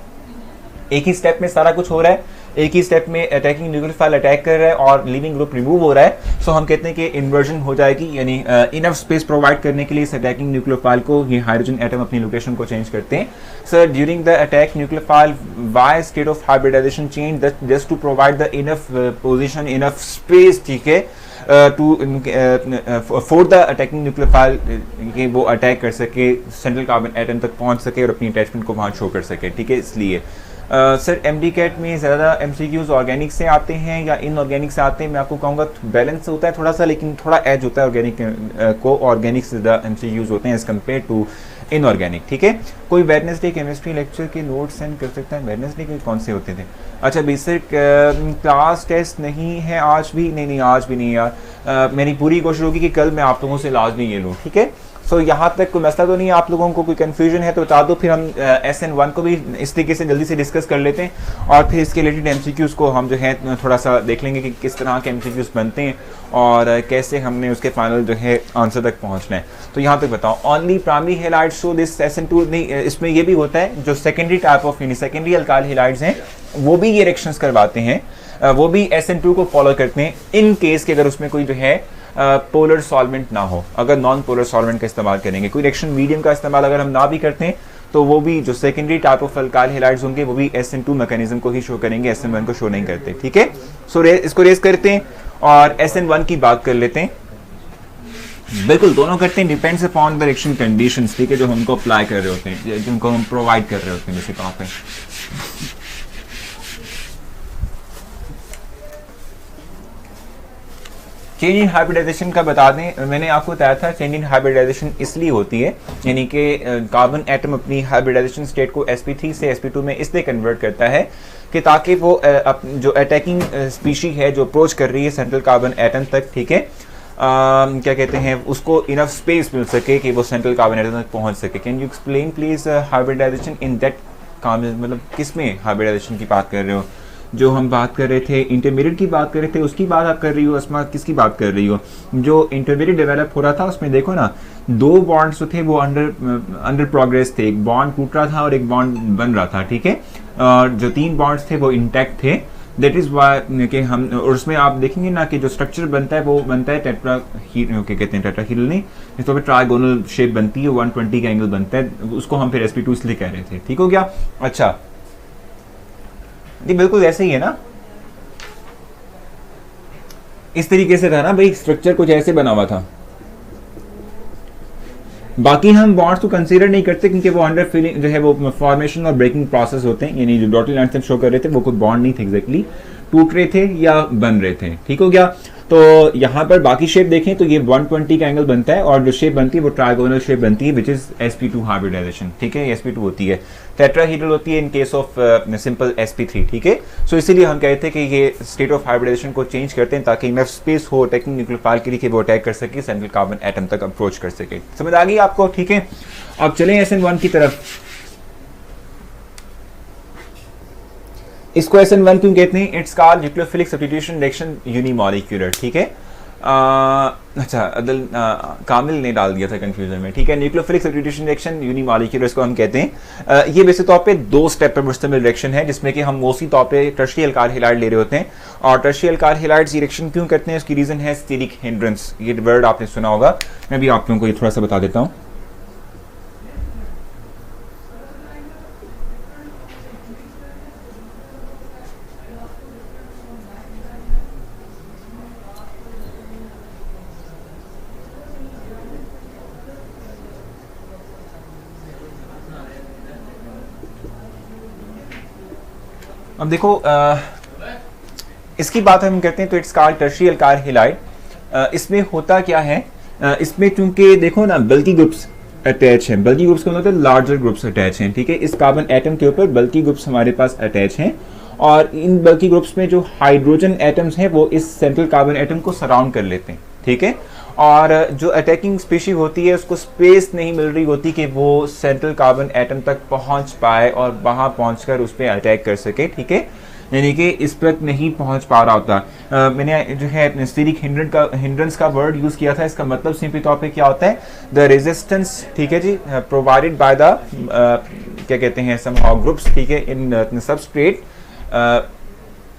एक ही स्टेप में सारा कुछ हो रहा है, एक ही स्टेप में अटैकिंग न्यूक्लियोफाइल अटैक कर रहा है और लिविंग ग्रुप रिमूव हो रहा है। सो हम कहते हैं कि इन्वर्जन हो जाएगी, यानी इनफ स्पेस प्रोवाइड करने के लिए इस अटैकिंग न्यूक्लियोफाइल को ये हाइड्रोजन एटम अपनी लोकेशन को चेंज करते हैं। Sir during the attack nucleophile why state of hybridisation change just to provide the enough position, enough space, ठीक है, फॉर द अटैकिंग न्यूक्लियोफाइल कि वो अटैक कर सके, सेंट्रल कार्बन एटम तक पहुंच सके और अपनी अटैचमेंट को वहाँ शो कर सके, ठीक है। इसलिए सर MD-CAT में ज़्यादा MCQs ऑर्गेनिक से आते हैं या इनऑर्गेनिक से आते हैं? मैं आपको कहूँगा बैलेंस होता है थोड़ा सा, लेकिन थोड़ा एज होता है ऑर्गेनिक को, ऑर्गेनिक से ज़्यादा MCQs होते हैं एज़ कम्पेयर टू इनऑर्गेनिक, ठीक है। कोई वेडनेसडे केमिस्ट्री लेक्चर के नोट सेंड कर सकता है? वेडनेसडे के कौन से होते थे? अच्छा बेसिक क्लास टेस्ट नहीं है आज भी? नहीं आज भी नहीं यार, मेरी पूरी कोशिश होगी कि कल मैं आप लोगों से लाजमी ये लूँ, ठीक है। सो यहाँ तक कोई मसला तो नहीं है, आप लोगों को कोई कंफ्यूजन है तो बता दो, फिर हम SN1 को भी इस तरीके से जल्दी से डिस्कस कर लेते हैं और फिर इसके रिलेटेड MCQs को हम जो है थोड़ा सा देख लेंगे कि किस तरह के MCQs बनते हैं और कैसे हमने उसके फाइनल जो है आंसर तक पहुँचना है। तो यहाँ तक बताओ, only primary halides show this SN2, नहीं इसमें ये भी होता है जो सेकेंडरी टाइप ऑफ यानी सेकेंडरी अल्काइल हेलाइड्स हैं वो भी ये रिएक्शंस करवाते हैं, वो भी SN2 को फॉलो करते हैं इन केस कि अगर उसमें कोई जो है पोलर सॉल्वेंट ना हो। अगर नॉन पोलर सॉल्वेंट का इस्तेमाल करेंगे, कोई रिएक्शन मीडियम का इस्तेमाल अगर हम ना भी करते हैं तो वो भी जो secondary type of alkyl halides होंगे वो भी SN2 मैकेनिज्म को ही शो करेंगे, SN1 को शो नहीं करते। ठीक है, सो इसको रेस करते हैं और SN1 की बात कर लेते हैं। बिल्कुल दोनों करते हैं, depends upon the reaction conditions, ठीक है, जो हमको अप्लाई कर रहे होते हैं, जिनको हम प्रोवाइड कर रहे होते हैं जैसे कहाँ पे। चेंज इन हाइब्रिडाइजेशन का बता दें, मैंने आपको बताया था चेंज इन हाइब्रिडाइजेशन इसलिए होती है, यानी कि कार्बन एटम अपनी हाइब्रिडाइजेशन स्टेट को sp3 से sp2 में इसलिए कन्वर्ट करता है कि ताकि वो जो अटैकिंग स्पीशी है जो अप्रोच कर रही है सेंट्रल कार्बन एटम तक, ठीक है, क्या कहते हैं, उसको इनफ स्पेस मिल सके कि वो सेंट्रल कार्बन एटम तक पहुंच सके। Can you explain please hybridisation in that मतलब किस में हाइब्रिडाइजेशन की बात कर रहे हो? जो हम बात कर रहे थे इंटरमीडिएट की बात कर रहे थे उसकी बात आप कर रही हो अस्मा, किसकी बात कर रही हो? जो इंटरमीडिएट डेवलप हो रहा था उसमें देखो ना, दो बॉन्ड्स जो थे वो अंडर प्रोग्रेस थे, एक बॉन्ड टूट रहा था और एक बॉन्ड बन रहा था, ठीक है, और जो तीन बॉन्ड्स थे वो इंटैक्ट थे। दैट इज वाई कि हम, और उसमें आप देखेंगे ना कि जो स्ट्रक्चर बनता है वो बनता है टेट्रा, क्या कहते हैं, टेट्राहीड्रल नहीं, इस तो ट्राइगोनल शेप बनती है, 120 का एंगल बनता है, उसको हम फिर sp2 इसलिए कह रहे थे। ठीक हो गया? अच्छा जी, बिल्कुल ऐसे ही है ना, इस तरीके से था ना भाई, स्ट्रक्चर कुछ ऐसे बना हुआ था। बाकी हम बॉन्ड्स को कंसीडर नहीं करते क्योंकि वो अंडर फिलिंग जो है वो फॉर्मेशन और ब्रेकिंग प्रोसेस होते हैं, यानी जो डॉटेड लाइन शो कर रहे थे वो कोई बॉन्ड नहीं थे एग्जैक्टली, टूट रहे थे या बन रहे थे। ठीक हो गया? तो यहाँ पर बाकी शेप देखें तो ये 120 का एंगल बनता है और जो शेप बनती है वो ट्राइगोनल शेप बनती है, विच इज sp2 हाइब्रिडाइजेशन। ठीक है, sp2 होती है, टेट्राहीड्रल होती है in case of simple sp3। ठीक है, सो इसीलिए हम कहते हैं कि ये स्टेट ऑफ हाइब्रिडाइजेशन को चेंज करते हैं ताकि इनफ स्पेस हो अटैकिंग न्यूक्लियोफाइल के लिए कि वो अटैक कर सके, सेंट्रल कार्बन एटम तक अप्रोच कर सके। समझ आ गई आपको? ठीक है, अब चलें SN1 की तरफ। इसको SN1 क्यों कहते हैं? It's called nucleophilic substitution reaction unimolecular. ठीक है, अच्छा अदल कामिल ने डाल दिया था कंफ्यूजन में। ठीक है, न्यूक्लियोफिलिक सब्स्टिट्यूशन रिएक्शन यूनिमॉलिक्यूलर इसको हम कहते हैं। ये वैसे तौर पे 2 स्टेप पर मुश्तमिल रिएक्शन है जिसमें कि हम मोस्टली तौर पे टर्शियरी अल्काइल हैलाइड ले रहे होते हैं। और टर्शियरी अल्काइल हैलाइड्स रिएक्शन क्यों करते हैं, इसकी रीजन है स्टीरिक हिंड्रेंस। ये वर्ड आपने सुना होगा, मैं भी आप लोगों को ये थोड़ा सा बता देता हूँ। अब देखो इसकी बात हम करते हैं तो it's called tertiary alkyl halide. इसमें होता क्या है, इसमें चूंकि देखो ना बल्की ग्रुप्स अटैच हैं, बल्की ग्रुप्स का मतलब लार्जर ग्रुप्स अटैच हैं। ठीक है, इस कार्बन एटम के ऊपर बल्की ग्रुप्स हमारे पास अटैच हैं और इन बल्की ग्रुप्स में जो हाइड्रोजन एटम्स हैं वो इस सेंट्रल कार्बन एटम को सराउंड कर लेते हैं। ठीक है, और जो अटैकिंग स्पीशी होती है उसको स्पेस नहीं मिल रही होती कि वो सेंट्रल कार्बन एटम तक पहुंच पाए और वहां पहुंचकर उस पर अटैक कर सके। ठीक है, यानी कि इस पर नहीं पहुंच पा रहा होता। मैंने जो है स्टीरिक हिंड्रेंस का वर्ड यूज किया था, इसका मतलब सिंपली तौर पे क्या होता है, द रेजिस्टेंस, ठीक है जी, प्रोवाइडेड बाय द क्या कहते हैं सम ग्रुप्स, ठीक है, in substrate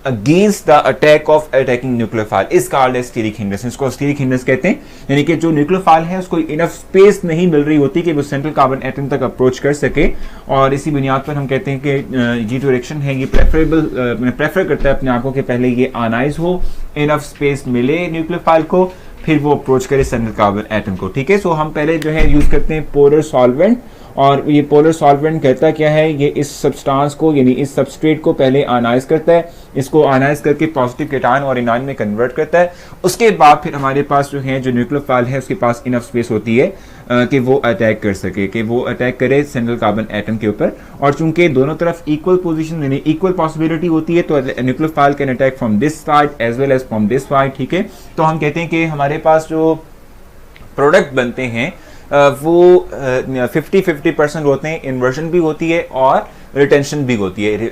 against the attack of attacking nucleophile is called as steric hindrance. इसको स्टीरिक हिंड्रेंस कहते हैं, यानी कि जो न्यूक्लियोफाइल है उसको इनफ स्पेस नहीं मिल रही होती कि वो सेंट्रल कार्बन एटम तक अप्रोच कर सके। और इसी बुनियाद पर हम कहते हैं कि ये जो रिएक्शन है ये प्रेफर करता है अपने आप को कि पहले ये आनाइज हो, इनफ स्पेस मिले न्यूक्लियोफाइल को, फिर वो अप्रोच करे सेंट्रल कार्बन एटम को। ठीक है, सो हम पहले जो है यूज करते हैं पोलर सॉल्वेंट, और ये पोलर सॉल्वेंट कहता क्या है, ये इस सब्सटेंस को यानी इस सबस्ट्रेट को पहले आनाइज करता है, इसको आनाइज करके पॉजिटिव केटायन और एनायन में कन्वर्ट करता है। उसके बाद फिर हमारे पास जो है जो न्यूक्लियोफाइल है उसके पास इनफ स्पेस होती है कि वो अटैक कर सके, कि वो अटैक करे सेंट्रल कार्बन एटम के ऊपर। और चूंकि दोनों तरफ इक्वल पोजीशन यानी इक्वल पॉसिबिलिटी होती है तो nucleophile can attack from this side as well as from this side. ठीक है, तो हम कहते हैं कि हमारे पास जो प्रोडक्ट बनते हैं वो 50-50% होते हैं, इन्वर्जन भी होती है और रिटेंशन भी होती है।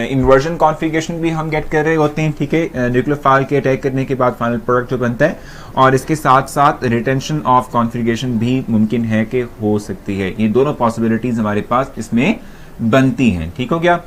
इन्वर्जन कॉन्फ़िगरेशन भी हम गेट कर रहे होते हैं, ठीक है, न्यूक्लियोफाइल के अटैक करने के बाद फाइनल प्रोडक्ट जो बनता है, और इसके साथ साथ रिटेंशन ऑफ कॉन्फ़िगरेशन भी मुमकिन है कि हो सकती है। ये दोनों पॉसिबिलिटीज हमारे पास इसमें बनती हैं। ठीक हो गया,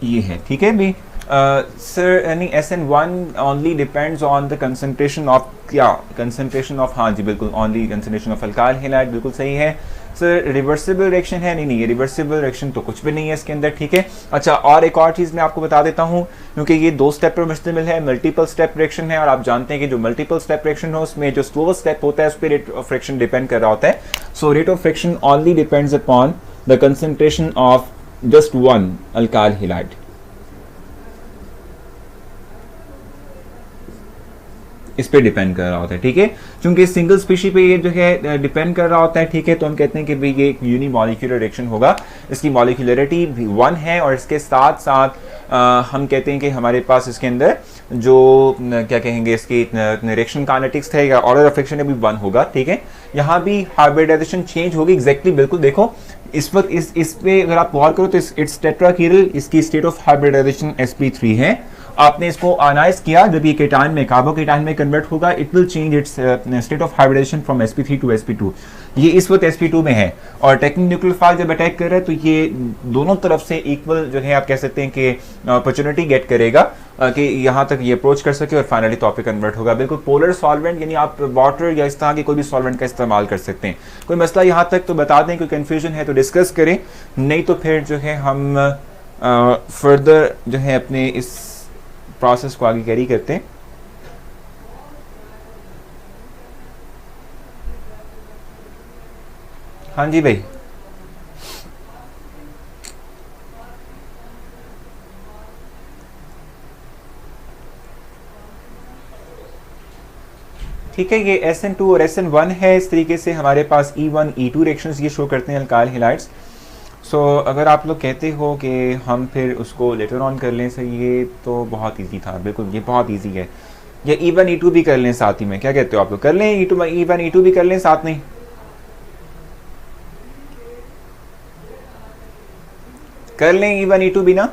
ये है, ठीक है भी। सर यानी SN1 only depends on the concentration of, क्या कंसंट्रेशन ऑफ, हाँ जी बिल्कुल, only concentration of alkyl halide, बिल्कुल सही है। सर रिवर्सिबल रिएक्शन है, नहीं, ये रिवर्सिबल रिएक्शन तो कुछ भी नहीं है इसके अंदर, ठीक है। अच्छा, और एक और चीज़ मैं आपको बता देता हूँ, क्योंकि ये 2 स्टेप पर मुश्तमिल है, मल्टीपल स्टेप रिएक्शन है, और आप जानते हैं कि जो मल्टीपल स्टेप रिएक्शन हो उसमें जो स्लोवर स्टेप होता है उस पर रेट ऑफ फ्रिक्शन डिपेंड कर रहा होता है। So rate of friction only depends upon the concentration of just one alkyl halide. इस पे डिपेंड कर रहा होता है, ठीक है, क्योंकि सिंगल स्पीशी पे ये जो है डिपेंड कर रहा होता है, ठीक है। तो हम कहते हैं कि भाई ये एक यूनिमॉलिक्यूलर रिएक्शन होगा, इसकी मॉलिक्यूलरिटी 1 है, और इसके साथ साथ हम कहते हैं कि हमारे पास इसके अंदर जो क्या कहेंगे इसकी रिएक्शन काइनेटिक्स है या ऑर्डर ऑफ फ्रिक्शन भी 1 होगा, ठीक है। यहाँ भी हाइब्रिडाइजेशन चेंज होगी, एग्जैक्टली बिल्कुल। देखो इस वक्त इस पे अगर आप गौर करो तो इट्स टेट्राकीरल, इसकी स्टेट ऑफ हाइब्रिडाइजेशन sp3 है। आपने इसको आयनाइज किया, जब ये केटाइन में कार्बोकेटाइन में कन्वर्ट होगा, it will change its state of hybridisation from sp3 to sp2। ये इस वक्त sp2 में है, और टेक्निक न्यूक्लियोफाइल जब अटैक कर रहा है तो ये दोनों तरफ से इक्वल जो है आप कह सकते हैं कि अपॉर्चुनिटी गेट करेगा कि यहाँ तक ये अप्रोच कर सके और फाइनली टॉप पे कन्वर्ट होगा। बिल्कुल पोलर सॉल्वेंट, यानी आप वाटर या इस तरह के कोई भी सॉल्वेंट का इस्तेमाल कर सकते हैं। कोई मसला यहाँ तक तो बता दें, कोई कन्फ्यूजन है तो डिस्कस करें, नहीं तो फिर जो है हम फर्दर जो है अपने इस प्रोसेस को आगे कैरी करते हैं। हाँ जी भाई, ठीक है, ये SN2 और SN1 है। इस तरीके से हमारे पास E1 E2 रिएक्शंस ये शो करते हैं अल्काइल हैलाइड्स। सो अगर आप लोग कहते हो कि हम फिर उसको लेटर ऑन कर लें, सही, ये तो बहुत इजी था, बिल्कुल ये बहुत इजी है। या E1 E2 भी कर लें साथ ही में, क्या कहते हो आप लोग, कर लें E1 E2 भी कर लें साथ में, कर लें E1 E2 भी ना।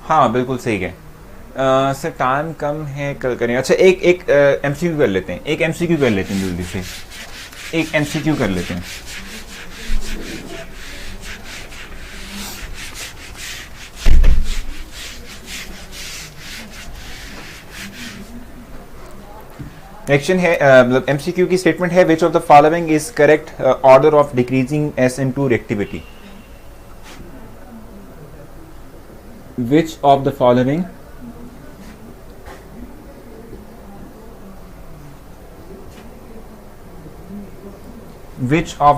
हाँ बिल्कुल सही है। सर टाइम कम है, कल करें। अच्छा एक MCQ कर लेते हैं, एक MCQ कर लेते हैं जल्दी से, एक MCQ कर लेते हैं। एक्शन है, मतलब MCQ की स्टेटमेंट है, which of the following is correct order of decreasing SN2 reactivity. Which of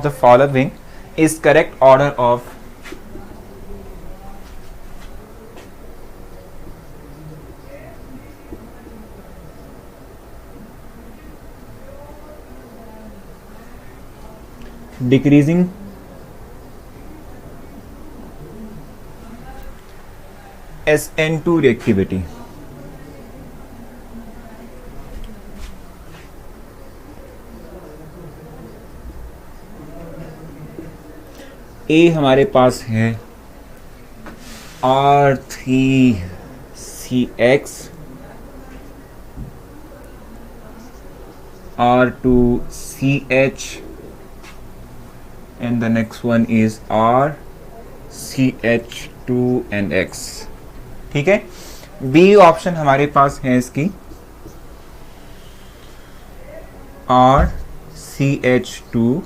the following is correct order of decreasing SN2 reactivity? A हमारे पास है R3CX, R2CH, and the next one is RCH2 and X, ठीक है। B option हमारे पास है इसकी RCH2,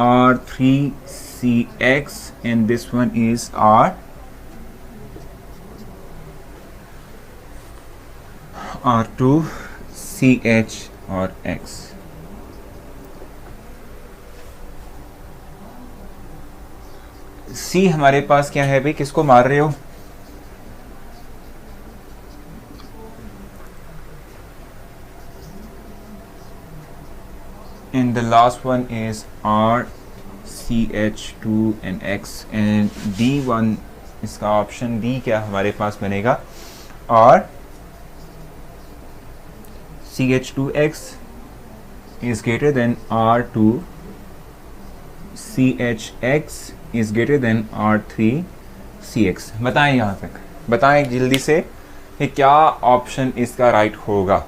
R3CX, and this one is R2CH और X। सी हमारे पास क्या है भाई, किसको मार रहे हो? and the last one is R CH2 and X and D1 इसका ऑप्शन डी क्या हमारे पास बनेगा R CH2X is greater than R2 CHX is greater than R3CX। बताएं यहाँ तक, बताएं जल्दी से कि क्या ऑप्शन इसका राइट होगा।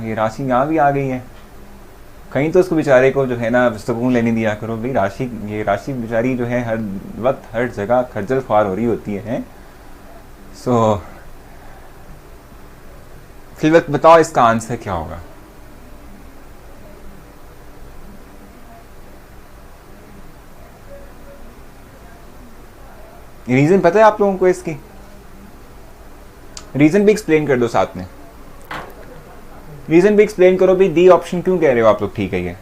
ये राशि यहाँ भी आ गई है, कहीं तो उसको बेचारे को जो है ना सुकून लेने दिया करो भाई। ये राशि बेचारी जो है हर वक्त हर जगह खज्जल ख्वार हो रही होती है। सो फिर वक्त बताओ इसका आंसर क्या होगा। रीजन पता है आप लोगों को इसकी? रीजन भी एक्सप्लेन कर दो साथ में, रीजन भी एक्सप्लेन करो भाई। डी ऑप्शन क्यों कह रहे हो आप लोग? ठीक है ये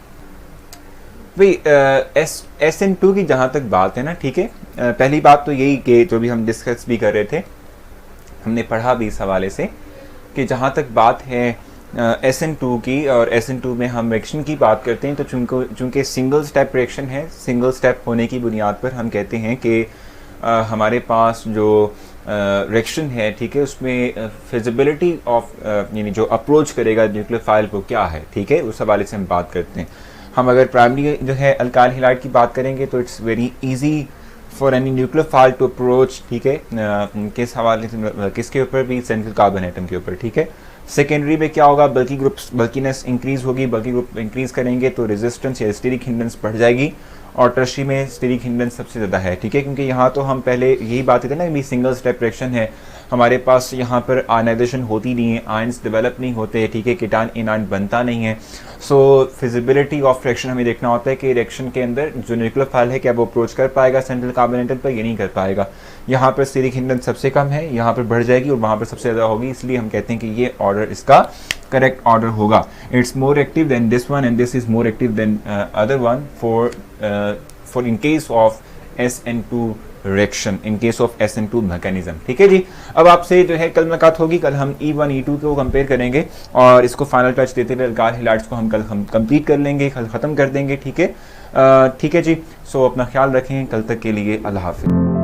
भाई SN2 की जहाँ तक बात है ना, ठीक है, पहली बात तो यही कि जो भी हम डिस्कस भी कर रहे थे, हमने पढ़ा भी इस हवाले से कि जहाँ तक बात है SN2 की, और SN2 में हम रिएक्शन की बात करते हैं तो चूँकि सिंगल स्टेप रिएक्शन है, सिंगल स्टेप होने की बुनियाद पर हम कहते हैं कि हमारे पास जो रिएक्शन है, ठीक है, उसमें फिजिबिलिटी ऑफ यानी जो अप्रोच करेगा न्यूक्लियोफाइल को क्या है, ठीक है, उस हवाले से हम बात करते हैं। हम अगर प्राइमरी जो है अल्काइल हैलाइड की बात करेंगे तो it's very easy for any nucleophile to approach, ठीक है, किस हवाले से, किसके ऊपर भी, सेंट्रल कार्बन एटम के ऊपर, ठीक है। सेकेंडरी में क्या होगा, बल्कीनेस इंक्रीज होगी, बल्की ग्रुप इंक्रीज करेंगे तो रेजिस्टेंस या स्टेरिक हिंड्रेंस बढ़ जाएगी, और टर्शरी में स्टेरिक हिंड्रेंस सबसे ज़्यादा है, ठीक है, क्योंकि यहाँ तो हम पहले यही बात करते हैं ना, सिंगल स्टेप रिएक्शन है, हमारे पास यहाँ पर आयनाइजेशन होती नहीं है, आयंस डेवलप नहीं होते, ठीक है, कीटान इनान बनता नहीं है। सो फिजिबिलिटी ऑफ रिएक्शन हमें देखना होता है कि रिएक्शन के अंदर जो न्यूक्लियोफाइल है क्या वो अप्रोच कर पाएगा सेंट्रल कार्बन एटम पर, ये नहीं कर पाएगा। यहाँ पर स्टेरिक हिंड्रेंस सबसे कम है, यहाँ पर बढ़ जाएगी, और वहाँ पर सबसे ज़्यादा होगी, इसलिए हम कहते हैं कि ये ऑर्डर इसका करेक्ट ऑर्डर होगा। It's more active than this one and this is more active than other one for in case of SN2 reaction, in case of SN2 mechanism, ठीक है जी। अब आपसे जो है कल मुलाकात होगी, कल हम E1 E2 को कंपेयर करेंगे और इसको फाइनल टच देते हुए अल्काइल हैलाइड्स को हम कल कंप्लीट कर लेंगे, कल ख़त्म कर देंगे, ठीक है, ठीक है जी। सो अपना ख्याल रखें, कल तक के लिए अल्लाह हाफिज़।